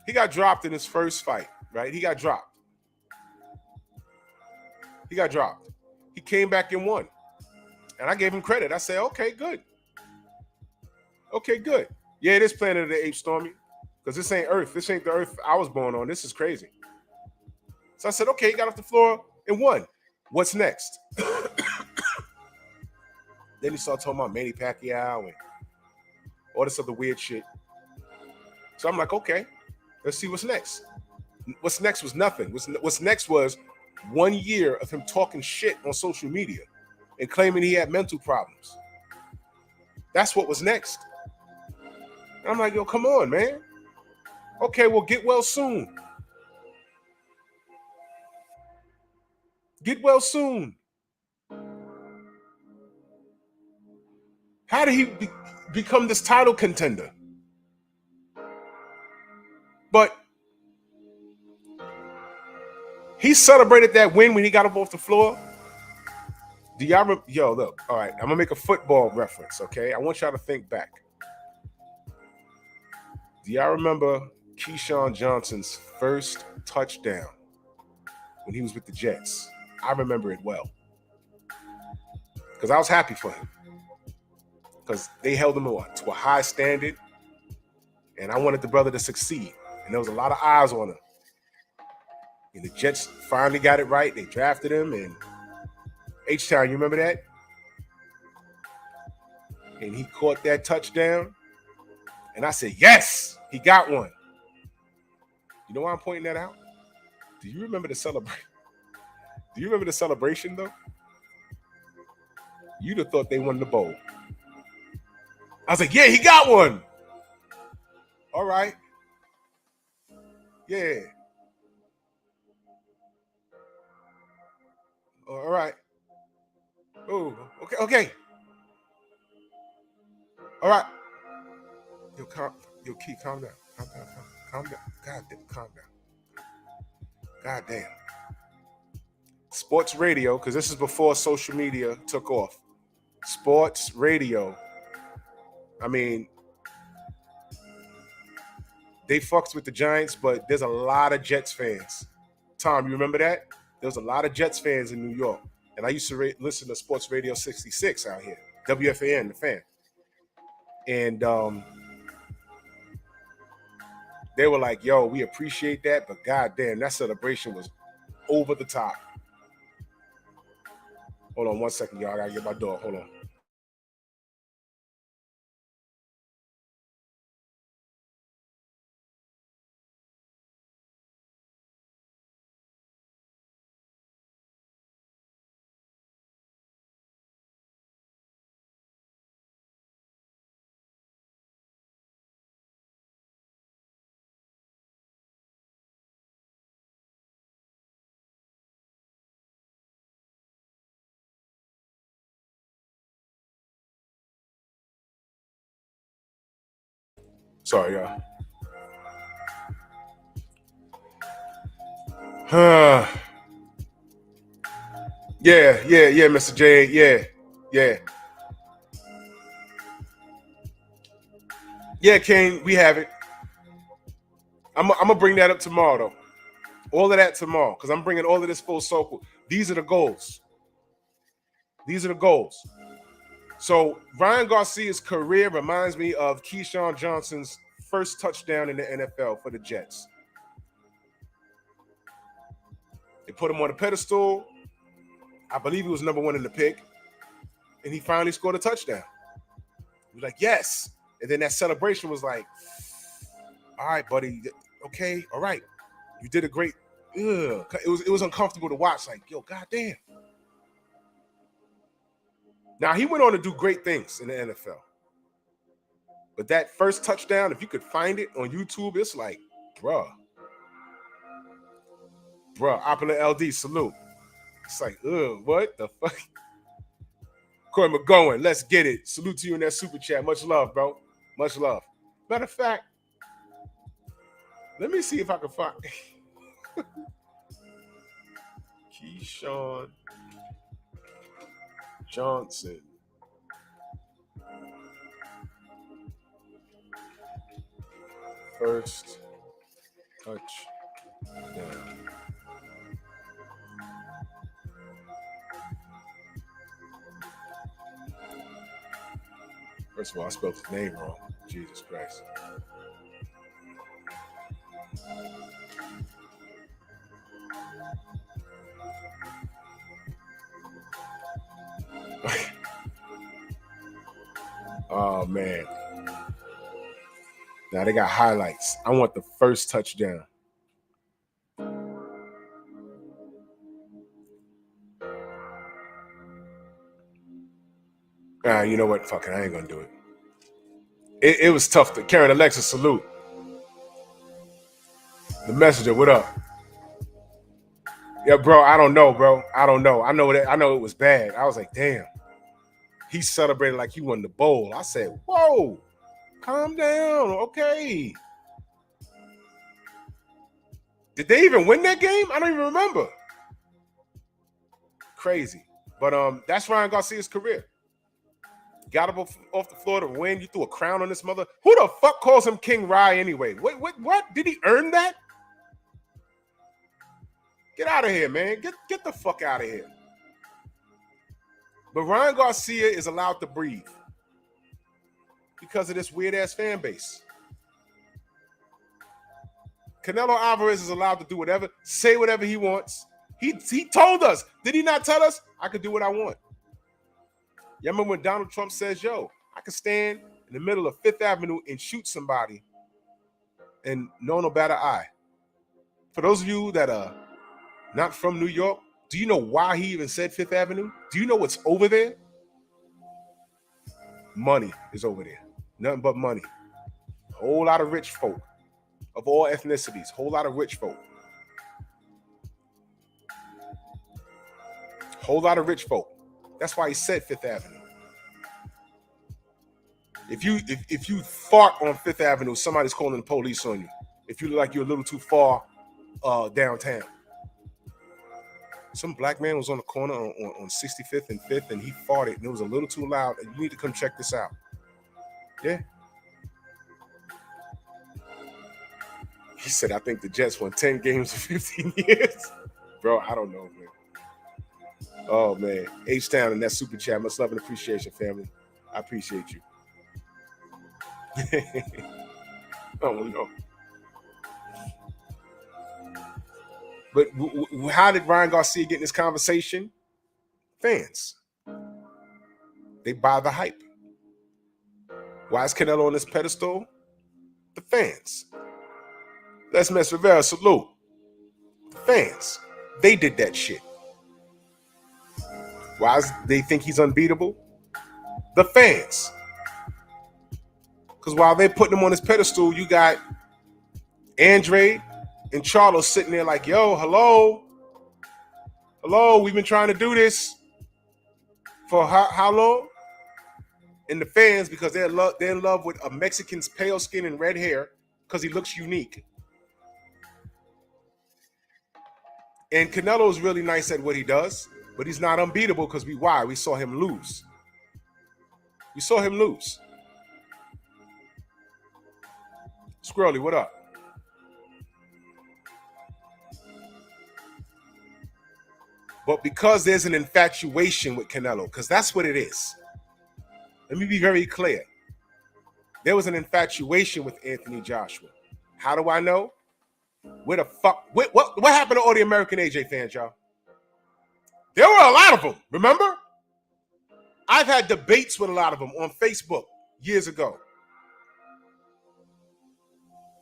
He got dropped in his first fight, right? He got dropped. He came back and won. And I gave him credit. I said, okay, good. Yeah, it is Planet of the Apes, Stormy. Because this ain't Earth. This ain't the Earth I was born on. This is crazy. So I said, okay, he got off the floor and won. What's next? Then he started talking about Manny Pacquiao and all this other weird shit. So I'm like, okay, let's see what's next. What's next was nothing. What's next was 1 year of him talking shit on social media and claiming he had mental problems. That's what was next. And I'm like, yo, come on, man. Okay, well, get well soon. Get well soon. How did he become this title contender? But he celebrated that win when he got up off the floor. Do y'all yo, look, all right, I'm gonna make a football reference, okay? I want y'all to think back. Do y'all remember Keyshawn Johnson's first touchdown when he was with the Jets? I remember it well. Because I was happy for him. Because they held him to a high standard. And I wanted the brother to succeed. And there was a lot of eyes on him. And the Jets finally got it right. They drafted him. And H-Town, you remember that? And he caught that touchdown. And I said, yes, he got one. You know why I'm pointing that out? Do you remember the celebration? Do you remember the celebration, though? You'd have thought they won the bowl. I was like, yeah, he got one. All right. Yeah. All right. Oh, okay. All right. Yo, Key, calm down. Calm down. God damn, calm down. God damn. Sports radio, because this is before social media took off. Sports radio. I mean, they fucks with the Giants, but there's a lot of Jets fans. Tom, you remember that? There was a lot of Jets fans in New York. And I used to listen to Sports Radio 66 out here. WFAN, the fan. And they were like, yo, we appreciate that, but goddamn, that celebration was over the top. Hold on 1 second, y'all. I gotta get my dog. Hold on. Sorry, y'all. Yeah, Mr. J. Yeah, Kane, we have it. I'm gonna bring that up tomorrow, though. All of that tomorrow, because I'm bringing all of this full circle. These are the goals. So Ryan Garcia's career reminds me of Keyshawn Johnson's first touchdown in the NFL for the Jets. They put him on a pedestal. I believe he was number 1 in the pick, and he finally scored a touchdown. He was like, yes. And then that celebration was like, all right, buddy. Okay, all right. You did a great. Ugh. It was uncomfortable to watch. Like, yo, goddamn. Now, he went on to do great things in the NFL. But that first touchdown, if you could find it on YouTube, it's like, bruh, Opulent LD, salute. It's like, what the fuck? Corey McGowan, let's get it. Salute to you in that super chat. Much love, bro. Much love. Matter of fact, let me see if I can find Keyshawn Johnson. First touchdown. First of all, I spelled his name wrong. Jesus Christ. Oh, man. Now they got highlights. I want the first touchdown. You know what? Fuck it. I ain't going to do it. It was tough. Karen Alexa, salute. The Messenger, what up? Yeah, bro, I don't know, bro. I don't know. I know it was bad. I was like, damn. He celebrated like he won the bowl. I said, whoa, calm down. Okay. Did they even win that game? I don't even remember. Crazy. But that's Ryan Garcia's career. Got up off the floor to win. You threw a crown on this mother. Who the fuck calls him King Rye anyway? What? Did he earn that? Get out of here, man. Get the fuck out of here. But Ryan Garcia is allowed to breathe because of this weird-ass fan base. Canelo Alvarez is allowed to do whatever, say whatever he wants. He told us. Did he not tell us? I could do what I want. You remember when Donald Trump says, yo, I could stand in the middle of Fifth Avenue and shoot somebody and no better eye. For those of you that are not from New York, do you know why he even said Fifth Avenue? Do you know what's over there? Money is over there. Nothing but money. A whole lot of rich folk of all ethnicities. Whole lot of rich folk. Whole lot of rich folk. That's why he said Fifth Avenue. If you fart on Fifth Avenue, somebody's calling the police on you. If you look like you're a little too far downtown. Some black man was on the corner on 65th and 5th, and he farted, and it was a little too loud. And you need to come check this out. Yeah. He said, I think the Jets won 10 games in 15 years. Bro, I don't know, man. Oh, man. H-Town in that super chat. Much love and appreciation, family. I appreciate you. I don't know. But how did Ryan Garcia get in this conversation? Fans. They buy the hype. Why is Canelo on this pedestal? The fans. Les Miss Rivera, salute. The fans. They did that shit. Why is they think he's unbeatable? The fans. Because while they're putting him on his pedestal, you got Andrade and Charlo sitting there like, yo, hello, we've been trying to do this for how long? and the fans because they're in love with a Mexican's pale skin and red hair because he looks unique. And Canelo's really nice at what he does, but he's not unbeatable because we saw him lose. We saw him lose. Squirrely, what up? But because there's an infatuation with Canelo, because that's what it is. Let me be very clear. There was an infatuation with Anthony Joshua. How do I know? Where the fuck? What happened to all the American AJ fans, y'all? There were a lot of them, remember? I've had debates with a lot of them on Facebook years ago.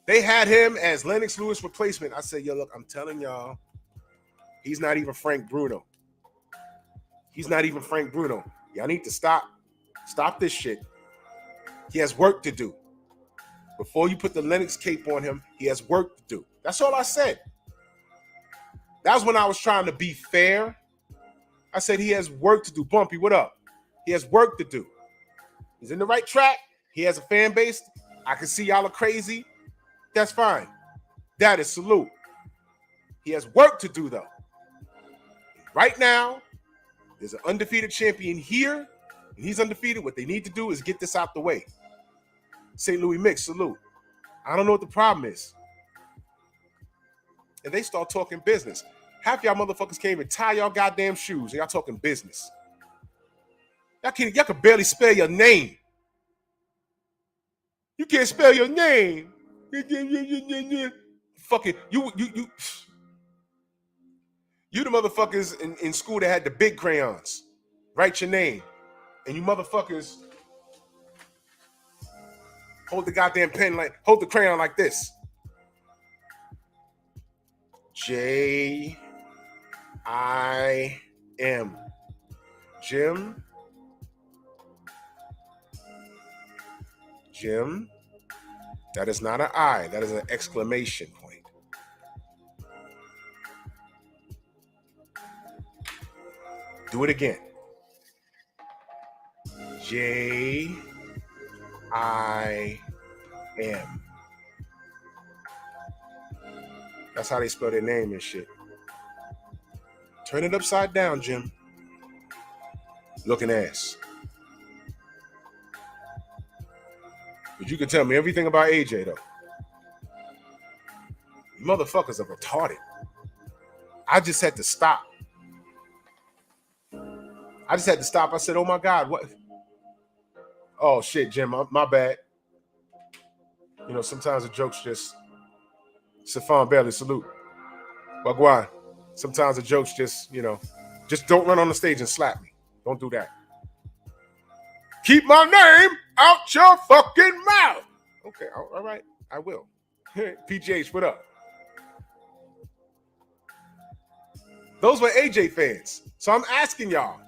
They had him as Lennox Lewis replacement. I said, yo, look, I'm telling y'all, he's not even Frank Bruno. He's not even Frank Bruno. Y'all need to stop this shit. He has work to do. Before you put the Lennox cape on him, he has work to do. That's all I said. That was when I was trying to be fair. I said he has work to do. Bumpy, what up? He has work to do. He's in the right track. He has a fan base. I can see y'all are crazy. That's fine. That is salute. He has work to do, though. Right now, there's an undefeated champion here, and he's undefeated. What they need to do is get this out the way. St. Louis Mix, salute. I don't know what the problem is. And they start talking business. Half y'all motherfuckers can't even tie y'all goddamn shoes, and y'all talking business. Y'all can barely spell your name. You can't spell your name. Fucking you the motherfuckers in school that had the big crayons. Write your name. And you motherfuckers hold the goddamn pen hold the crayon like this. J-I-M. Jim. That is not an I. That is an exclamation point. Do it again. J-I-M. That's how they spell their name and shit. Turn it upside down, Jim. Looking ass. But you can tell me everything about AJ, though. You motherfuckers are retarded. I just had to stop. I said, oh, my God, what? Oh, shit, Jim, my bad. You know, sometimes the jokes just... Safan Bailey, salute. Wagwan. Sometimes the jokes just, just don't run on the stage and slap me. Don't do that. Keep my name out your fucking mouth. Okay, all right, I will. PGH, what up? Those were AJ fans. So I'm asking y'all,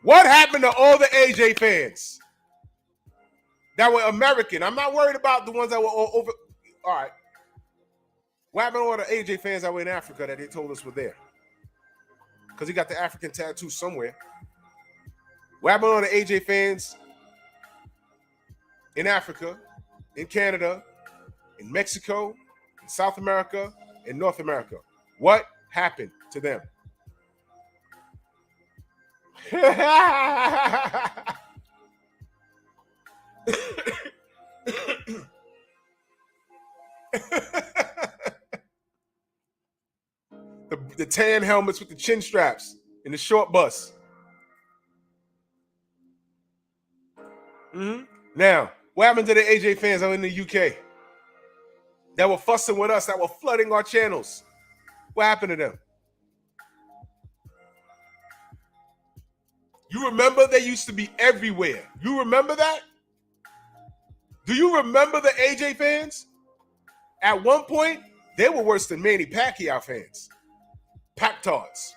what happened to all the AJ fans that were American? I'm not worried about the ones that were all over. All right. What happened to all the AJ fans that were in Africa that they told us were there? Because he got the African tattoo somewhere. What happened to all the AJ fans in Africa, in Canada, in Mexico, in South America, in North America? What happened to them? The tan helmets with the chin straps in the short bus. Now, what happened to the AJ fans out in the UK that were fussing with us, that were flooding our channels? What happened to them? You remember they used to be everywhere. You remember that? Do you remember the AJ fans? At one point, they were worse than Manny Pacquiao fans. Pactards.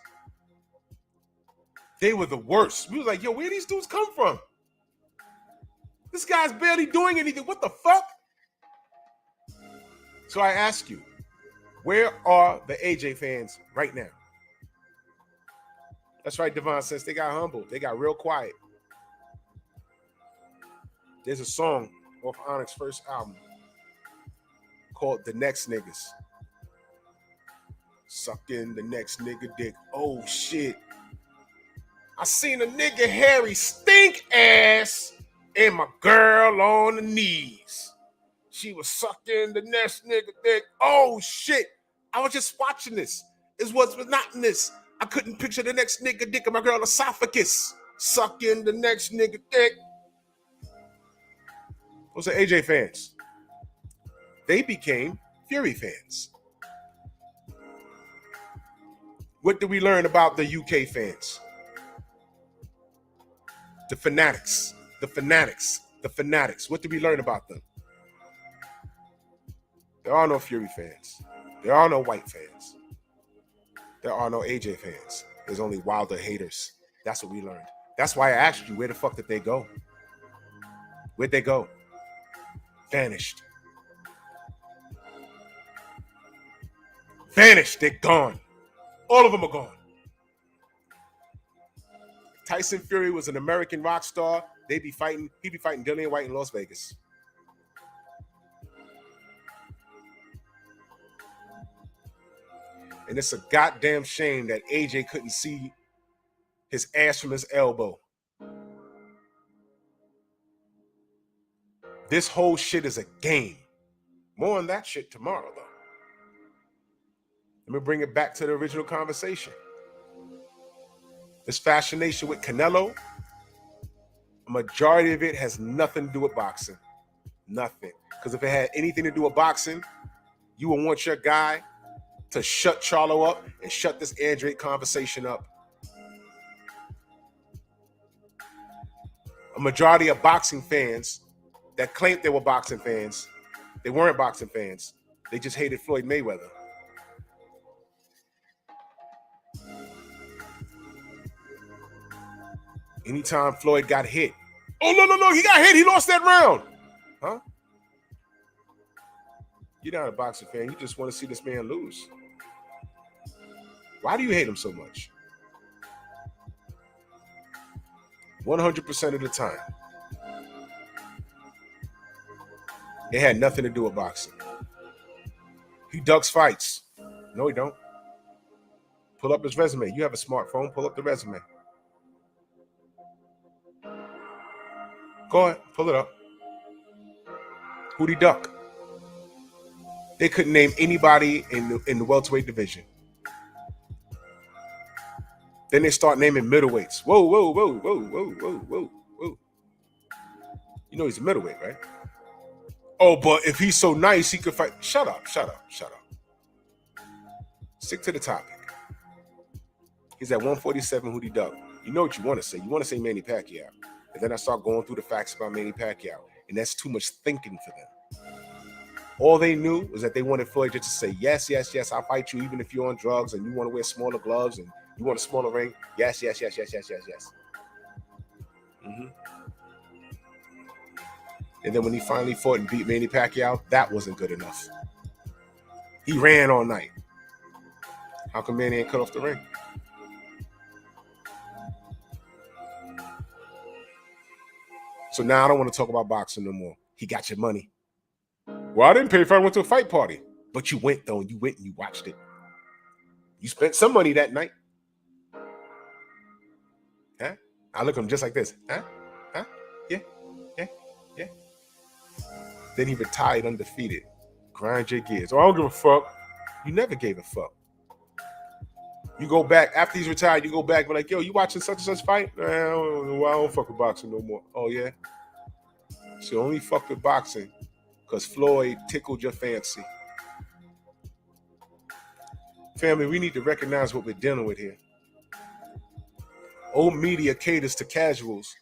They were the worst. We was like, yo, where these dudes come from? This guy's barely doing anything. What the fuck? So I ask you, where are the AJ fans right now? That's right, Devon, since they got humbled. They got real quiet. There's a song off Onyx's first album called The Next Niggas. Sucking the next nigga dick. Oh shit. I seen a nigga hairy stink ass and my girl on the knees. She was sucking the next nigga dick. Oh shit. I was just watching this. It was monotonous. I couldn't picture the next nigga dick in my girl esophagus. Sucking the next nigga dick. Those are AJ fans. They became Fury fans. What did we learn about the UK fans? The fanatics. The fanatics. The fanatics. What did we learn about them? There are no Fury fans. There are no white fans. There are no AJ fans. There's only Wilder haters. That's what we learned. That's why I asked you, where the fuck did they go? Where'd they go? Vanished. Vanished. They're gone. All of them are gone. Tyson Fury was an American rock star. He'd be fighting Dillian White in Las Vegas. And it's a goddamn shame that AJ couldn't see his ass from his elbow. This whole shit is a game. More on that shit tomorrow, though. Let me bring it back to the original conversation. This fascination with Canelo, a majority of it has nothing to do with boxing. Nothing. Because if it had anything to do with boxing, you would want your guy to shut Charlo up and shut this Andrade conversation up. A majority of boxing fans that claimed they were boxing fans, they weren't boxing fans. They just hated Floyd Mayweather. Anytime Floyd got hit, oh, no, he got hit. He lost that round. Huh? You're not a boxing fan. You just want to see this man lose. Why do you hate him so much? 100% of the time. It had nothing to do with boxing. He ducks fights. No, he don't. Pull up his resume. You have a smartphone. Pull up the resume. Go ahead. Pull it up. Who'd he duck? They couldn't name anybody in the welterweight division. Then they start naming middleweights. Whoa. You know he's a middleweight, right? Oh, but if he's so nice, he could fight. Shut up. Stick to the topic. He's at 147. Who'd he duck? You know what you want to say. You want to say Manny Pacquiao. And then I start going through the facts about Manny Pacquiao. And that's too much thinking for them. All they knew was that they wanted Floyd just to say, yes, I'll fight you even if you're on drugs and you want to wear smaller gloves and you want a smaller ring. Yes. Mm-hmm. And then when he finally fought and beat Manny Pacquiao, that wasn't good enough. He ran all night. How come Manny ain't cut off the ring? So now I don't want to talk about boxing no more. He got your money. Well, I didn't pay if I went to a fight party. But you went, though. You went and you watched it. You spent some money that night. Huh? I look at him just like this. Huh? Yeah. Then he retired undefeated. Grind your gears. Oh, I don't give a fuck. You never gave a fuck. You go back, after he's retired, you go back and be like, yo, you watching such and such fight? I don't fuck with boxing no more. Oh, yeah? So you only fuck with boxing because Floyd tickled your fancy. Family, we need to recognize what we're dealing with here. Old media caters to casuals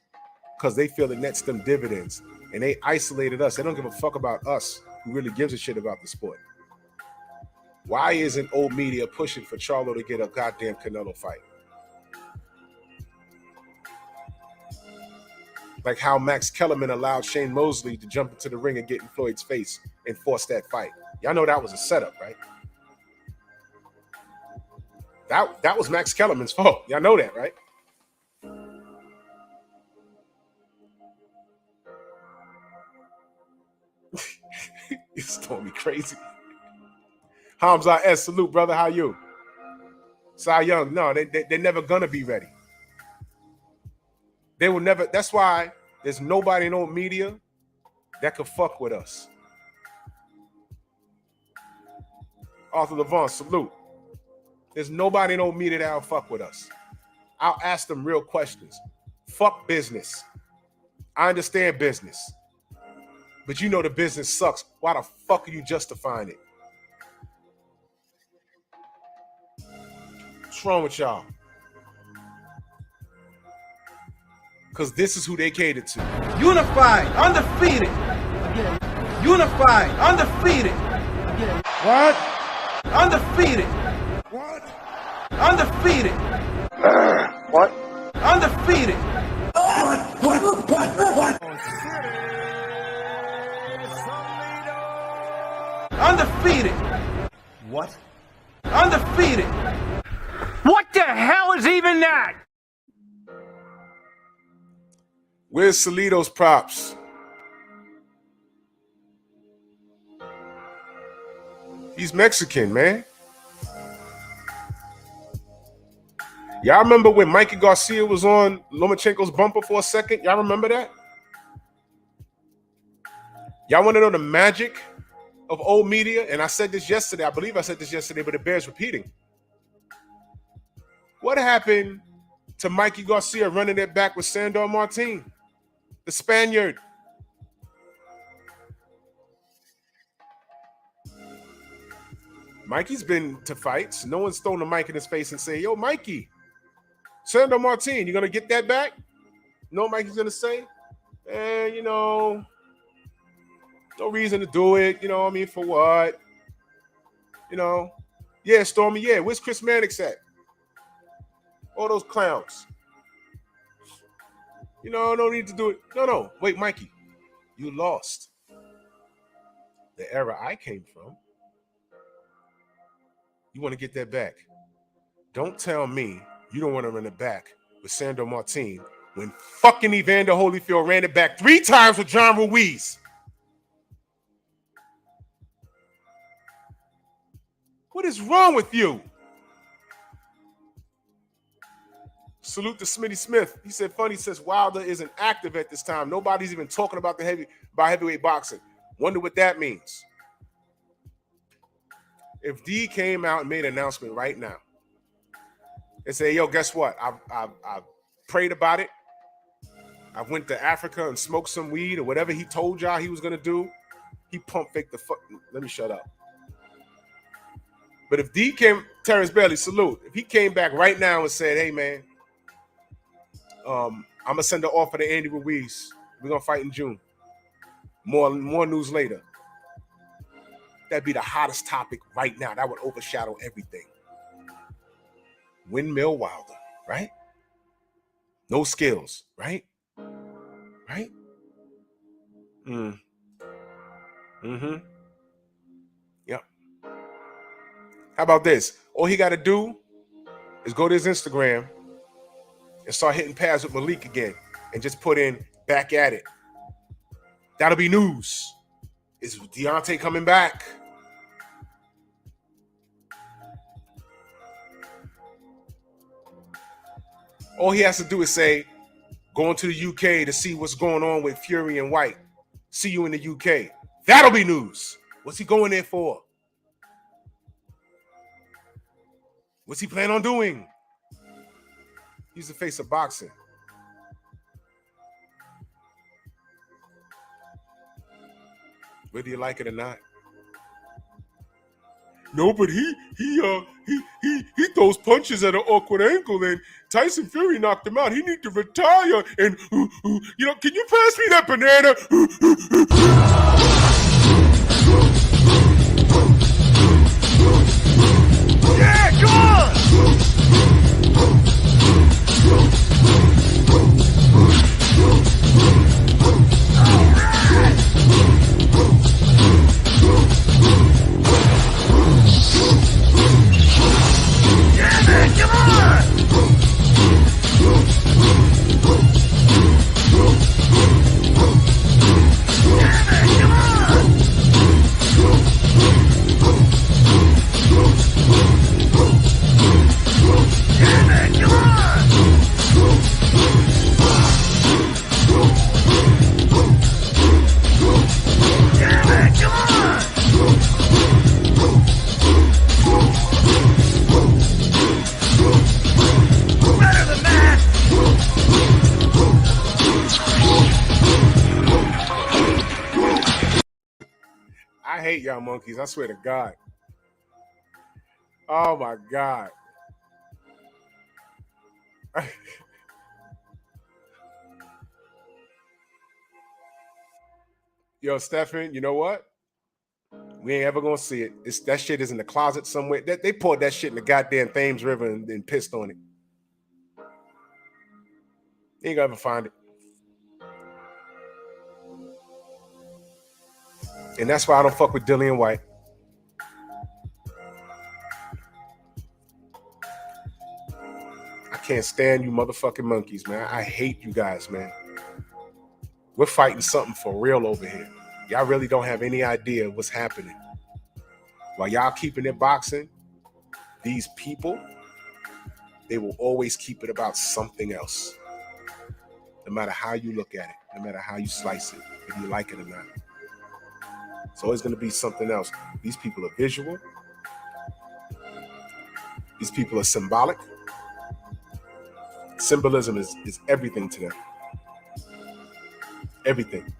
because they feel it nets them dividends. And they isolated us. They don't give a fuck about us who really gives a shit about the sport. Why isn't old media pushing for Charlo to get a goddamn Canelo fight? Like how Max Kellerman allowed Shane Mosley to jump into the ring and get in Floyd's face and force that fight. Y'all know that was a setup, right? That was Max Kellerman's fault. Y'all know that, right? You storm me crazy. Hamza S, salute, brother. How you? Cy Young, no, they're never gonna be ready. They will never. That's why there's nobody in old media that could fuck with us. Arthur Levant, salute. There's nobody in old media that'll fuck with us. I'll ask them real questions. Fuck business. I understand business. But you know the business sucks. Why the fuck are you justifying it? What's wrong with y'all? Because this is who they catered to. Unified, undefeated. Unified, undefeated. What? Undefeated. What? Undefeated. What? Undefeated. Undefeated. What? Undefeated. What the hell is even that? Where's Salido's props? He's Mexican, man. Y'all remember when Mikey Garcia was on Lomachenko's bumper for a second? Y'all remember that? Y'all want to know the magic of old media? And I said this yesterday. I believe I said this yesterday, but it bears repeating. What happened to Mikey Garcia running it back with Sandor Martin, the Spaniard? Mikey's been to fights. No one's thrown a mic in his face and say, yo, Mikey, Sandor Martin, you going to get that back? You know what Mikey's going to say? You know, no reason to do it. You know what I mean? For what? You know? Yeah, Stormy, yeah. Where's Chris Mannix at? All those clowns. You know, no need to do it. No. Wait, Mikey, you lost. The era I came from. You want to get that back. Don't tell me you don't want to run it back with Sandor Martin when fucking Evander Holyfield ran it back 3 times with John Ruiz. What is wrong with you? Salute to Smitty Smith. He said, funny, says Wilder isn't active at this time. Nobody's even talking about heavyweight boxing. Wonder what that means. If D came out and made an announcement right now and say, yo, guess what? I've prayed about it. I went to Africa and smoked some weed or whatever he told y'all he was going to do. He pump faked the fuck. Let me shut up. But if D came, Terrence Bailey, salute. If he came back right now and said, hey, man, I'm going to send an offer to Andy Ruiz. We're going to fight in June. More news later. That'd be the hottest topic right now. That would overshadow everything. Windmill Wilder, right? No skills, right? Right? Yep. How about this? All he got to do is go to his Instagram and start hitting pads with Malik again and just put in back at it. That'll be news. Is Deontay coming back? All he has to do is say, going to the UK to see what's going on with Fury and White. See you in the UK. That'll be news. What's he going there for? What's he plan on doing? He's the face of boxing. Whether you like it or not. No, but he throws punches at an awkward angle, and Tyson Fury knocked him out. He need to retire. And you know, can you pass me that banana? Yeah, come on! hate y'all monkeys. I swear to God. Oh my God. Yo, Stephen, you know what? We ain't ever gonna see it. That shit is in the closet somewhere. They poured that shit in the goddamn Thames River and pissed on it. You ain't gonna ever find it. And that's why I don't fuck with Dillian White. I can't stand you motherfucking monkeys, man. I hate you guys, man. We're fighting something for real over here. Y'all really don't have any idea what's happening. While y'all keeping it boxing, these people, they will always keep it about something else. No matter how you look at it, no matter how you slice it, if you like it or not. It's always going to be something else. These people are visual. These people are symbolic. Symbolism is everything to them. Everything.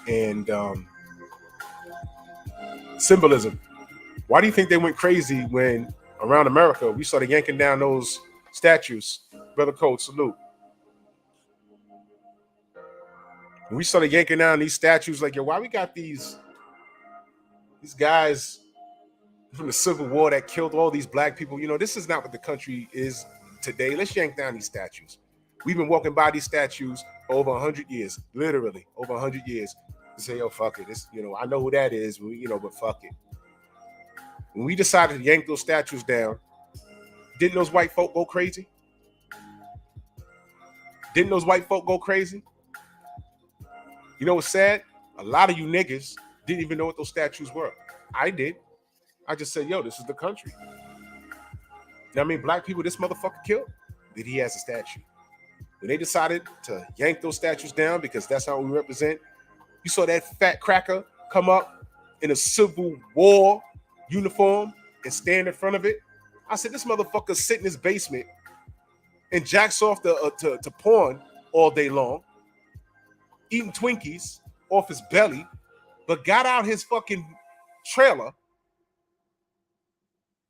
And symbolism. Why do you think they went crazy when around America we started yanking down those statues? Brother Coach, salute. When we started yanking down these statues, like, yo, why we got these guys from the Civil War that killed all these black people? You know, this is not what the country is today. Let's yank down these statues. We've been walking by these statues over 100 years, literally over 100 years. To say, yo, fuck it. This, you know, I know who that is, but fuck it. When we decided to yank those statues down, didn't those white folk go crazy? Didn't those white folk go crazy? You know what's sad? A lot of you niggas didn't even know what those statues were. I did. I just said, yo, this is the country. You know what I mean? Black people, this motherfucker killed, that he has a statue. When they decided to yank those statues down because that's how we represent, you saw that fat cracker come up in a Civil War uniform and stand in front of it. I said, this motherfucker sit in his basement and jacks off to porn all day long, eating Twinkies off his belly, but got out his fucking trailer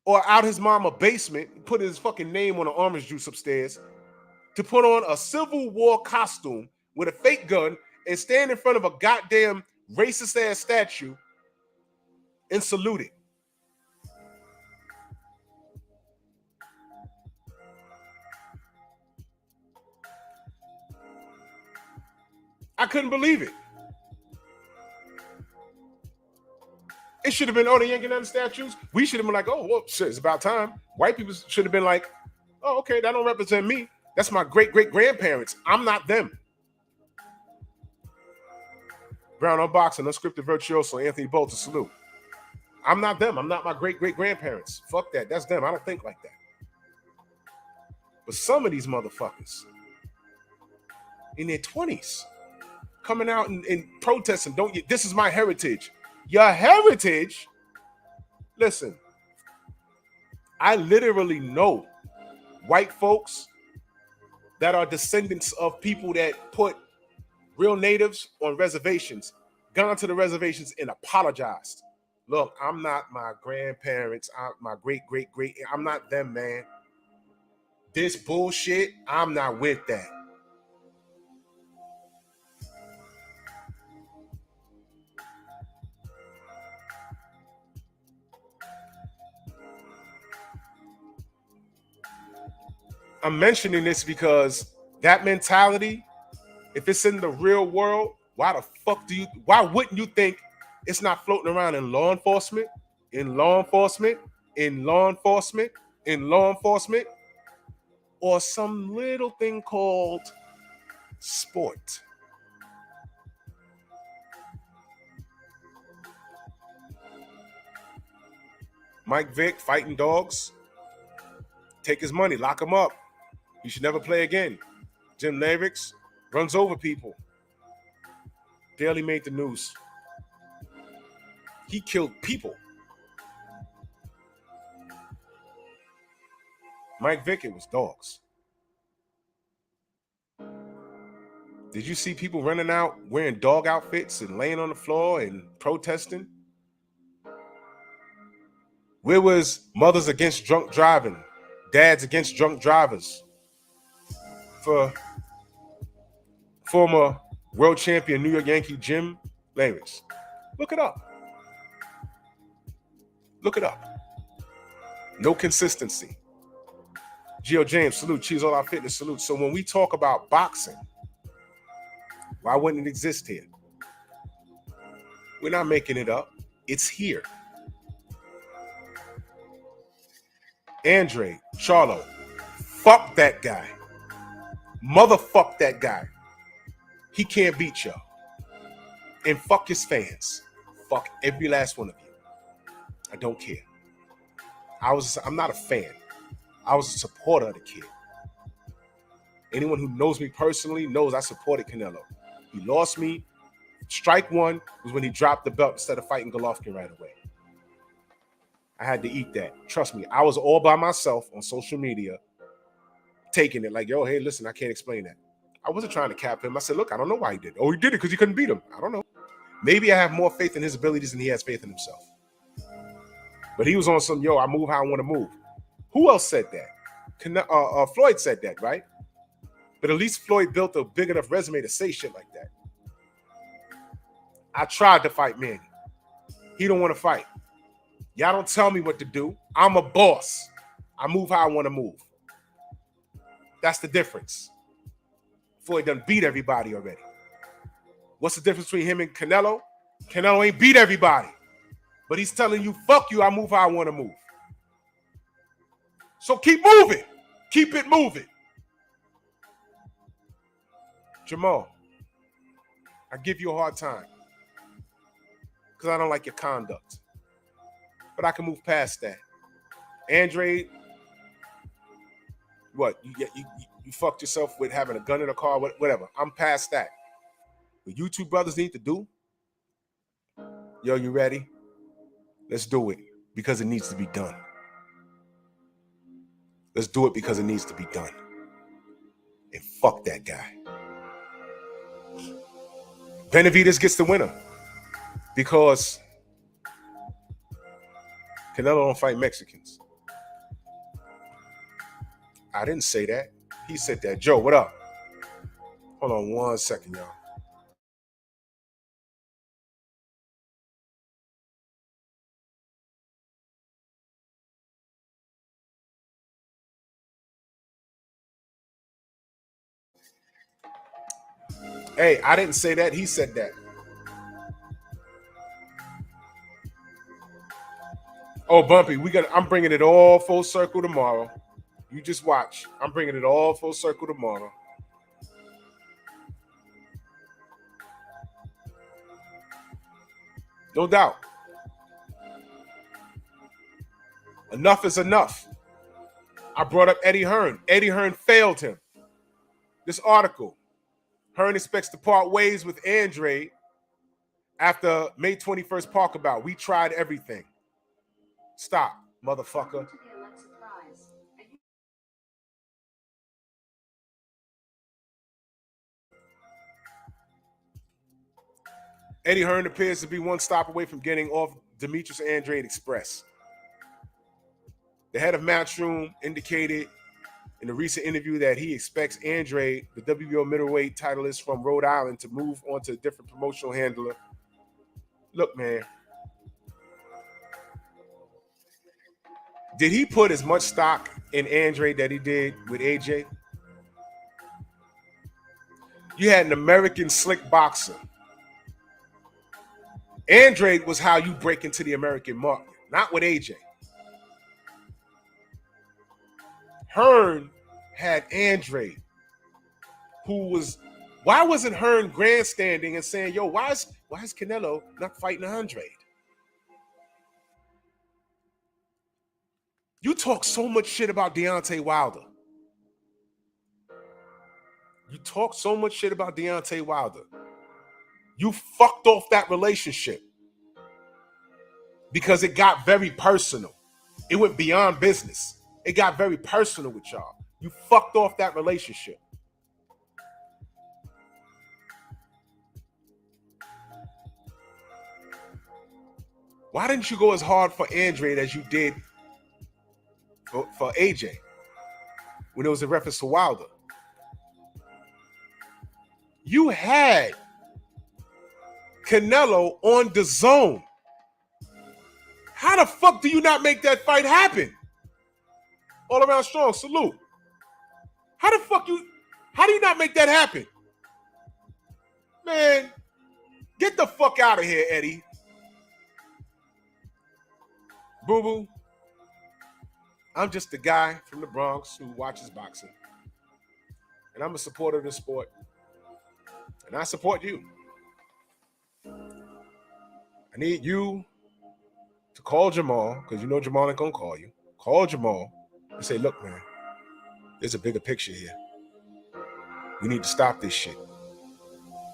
or out his mama basement, put his fucking name on an orange juice upstairs to put on a Civil War costume with a fake gun and stand in front of a goddamn racist ass statue and salute it. I couldn't believe it. It should have been, oh, they're yanking down the statues. We should have been like, oh, well, shit, it's about time. White people should have been like, oh, okay, that don't represent me. That's my great-great-grandparents. I'm not them. Brown Unboxing, Unscripted Virtuoso, Anthony Bolton, salute. I'm not them. I'm not my great-great-grandparents. Fuck that. That's them. I don't think like that. But some of these motherfuckers in their 20s coming out and protesting, this is my heritage. Your heritage? Listen, I literally know white folks that are descendants of people that put real natives on reservations, gone to the reservations and apologized. Look, I'm not my grandparents, my great-great-great, I'm not them, man. This bullshit, I'm not with that. I'm mentioning this because that mentality, if it's in the real world, why wouldn't you think it's not floating around in law enforcement, or some little thing called sport? Mike Vick fighting dogs. Take his money, lock him up. You should never play again. Jim Lavix runs over people. Barely made the news. He killed people. Mike Vick, it was dogs. Did you see people running out wearing dog outfits and laying on the floor and protesting? Where was mothers against drunk driving, dads against drunk drivers? For former world champion New York Yankee Jim Leyritz. Look it up. Look it up. No consistency. Gio James, salute. Cheese All Out Fitness, salute. So when we talk about boxing, why wouldn't it exist here? We're not making it up. It's here. Andrade, Charlo, fuck that guy. Motherfuck that guy. He can't beat y'all. And fuck his fans. Fuck every last one of you. I don't care. I'm not a fan. I was a supporter of the kid. Anyone who knows me personally knows I supported Canelo. He lost me. Strike one was when he dropped the belt instead of fighting Golovkin right away. I had to eat that. Trust me, I was all by myself on social media taking it like, yo, hey, listen, I can't explain that. I wasn't trying to cap him. I said, look, I don't know why he did it. Oh, he did it because he couldn't beat him. I don't know. Maybe I have more faith in his abilities than he has faith in himself. But he was on some, yo, I move how I want to move. Who else said that? Floyd said that, right? But at least Floyd built a big enough resume to say shit like that. I tried to fight Manny. He don't want to fight. Y'all don't tell me what to do. I'm a boss. I move how I want to move. That's the difference. Floyd done beat everybody already. What's the difference between him and Canelo? Canelo ain't beat everybody. But he's telling you, fuck you, I move how I want to move. So keep moving. Keep it moving. Jamal, I give you a hard time because I don't like your conduct. But I can move past that. Andrade, what? You fucked yourself with having a gun in a car, whatever. I'm past that. What you two brothers need to do, yo, you ready? Let's do it because it needs to be done. Let's do it because it needs to be done. And fuck that guy. Benavidez gets the winner because Canelo don't fight Mexicans. I didn't say that. He said that. Joe, what up? Hold on 1 second, y'all. Hey, I didn't say that. He said that. Oh, Bumpy, I'm bringing it all full circle tomorrow. You just watch. I'm bringing it all full circle tomorrow. No doubt. Enough is enough. I brought up Eddie Hearn. Eddie Hearn failed him. This article. Hearn expects to part ways with Andrade after May 21st walkabout. We tried everything. Stop, motherfucker. Eddie Hearn appears to be one stop away from getting off Demetrius Andrade Express. The head of Matchroom indicated in a recent interview that he expects Andrade, the WBO middleweight titleist from Rhode Island, to move on to a different promotional handler. Look, man. Did he put as much stock in Andrade that he did with AJ? You had an American slick boxer. Andrade was how you break into the American market, not with AJ. Hearn had Andrade, why wasn't Hearn grandstanding and saying, yo, why is Canelo not fighting Andrade? You talk so much shit about Deontay Wilder. You fucked off that relationship because it got very personal. It went beyond business. It got very personal with y'all. You fucked off that relationship. Why didn't you go as hard for Andrade as you did for AJ when it was a reference to Wilder? You had Canelo on the zone. How the fuck do you not make that fight happen? All Around Strong, salute. How do you not make that happen? Man, get the fuck out of here, Eddie. Boo-boo. I'm just a guy from the Bronx who watches boxing. And I'm a supporter of the sport. And I support you. I need you to call Jamal, because you know Jamal ain't gonna call you. Call Jamal and say, look, man, there's a bigger picture here. We need to stop this shit.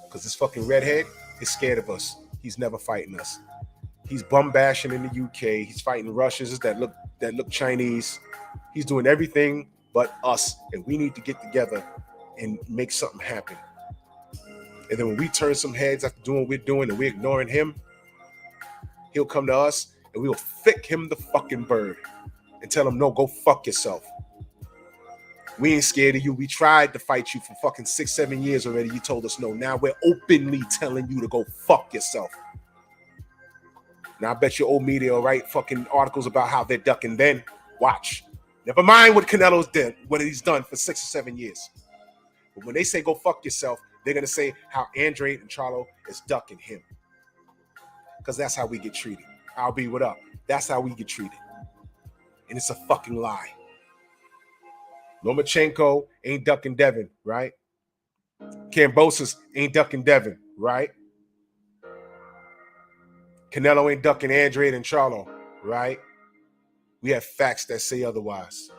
Because this fucking redhead is scared of us. He's never fighting us. He's bum bashing in the UK. He's fighting Russians that look Chinese. He's doing everything but us. And we need to get together and make something happen. And then when we turn some heads after doing what we're doing and we're ignoring him, he'll come to us and we'll flick him the fucking bird and tell him, no, go fuck yourself. We ain't scared of you. We tried to fight you for fucking 6-7 years already. You told us no. Now we're openly telling you to go fuck yourself. Now I bet your old media will write fucking articles about how they're ducking then. Watch. Never mind what Canelo's done, what he's done for 6 or 7 years. But when they say go fuck yourself, they're going to say how Andrade and Charlo is ducking him. Because that's how we get treated. I'll be what up. That's how we get treated. And it's a fucking lie. Lomachenko ain't ducking Devin, right? Kambosos ain't ducking Devin, right? Canelo ain't ducking Andrade and Charlo, right? We have facts that say otherwise.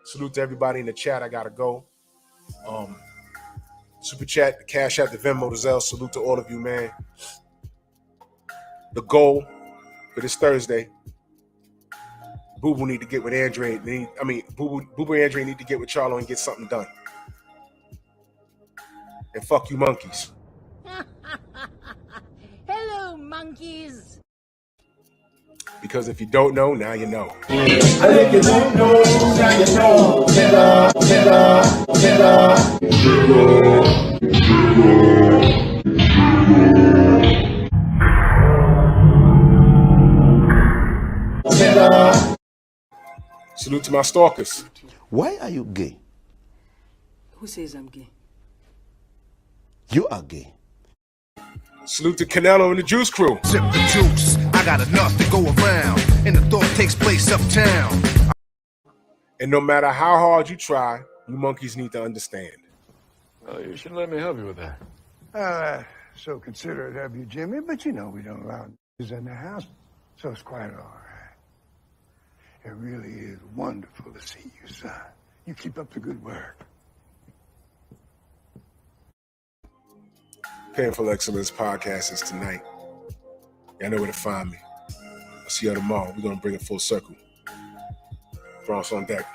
Salute to everybody in the chat. I gotta go. Super chat, the Cash App, the Venmo, the Zelle. Salute to all of you, man. The goal for this Thursday, Boo Boo need to get with Andrade. Boo Boo and Andrade need to get with Charlo and get something done. And fuck you monkeys. Hello, monkeys. Because if you don't know, now you know. If you don't know, now you know. Salute to my stalkers. Why are you gay? Who says I'm gay? You are gay. Salute to Canelo and the Juice Crew. Sip the juice, I got enough to go around, and the thought takes place uptown. And no matter how hard you try, you monkeys need to understand. Well, you should let me help you with that. So considerate of you, Jimmy, but you know we don't allow n***s in the house, so it's quite all right. It really is wonderful to see you, son. You keep up the good work. Painful Excellence podcast is tonight. Y'all know where to find me. I'll see y'all tomorrow. We're going to bring it full circle. Bronx on deck.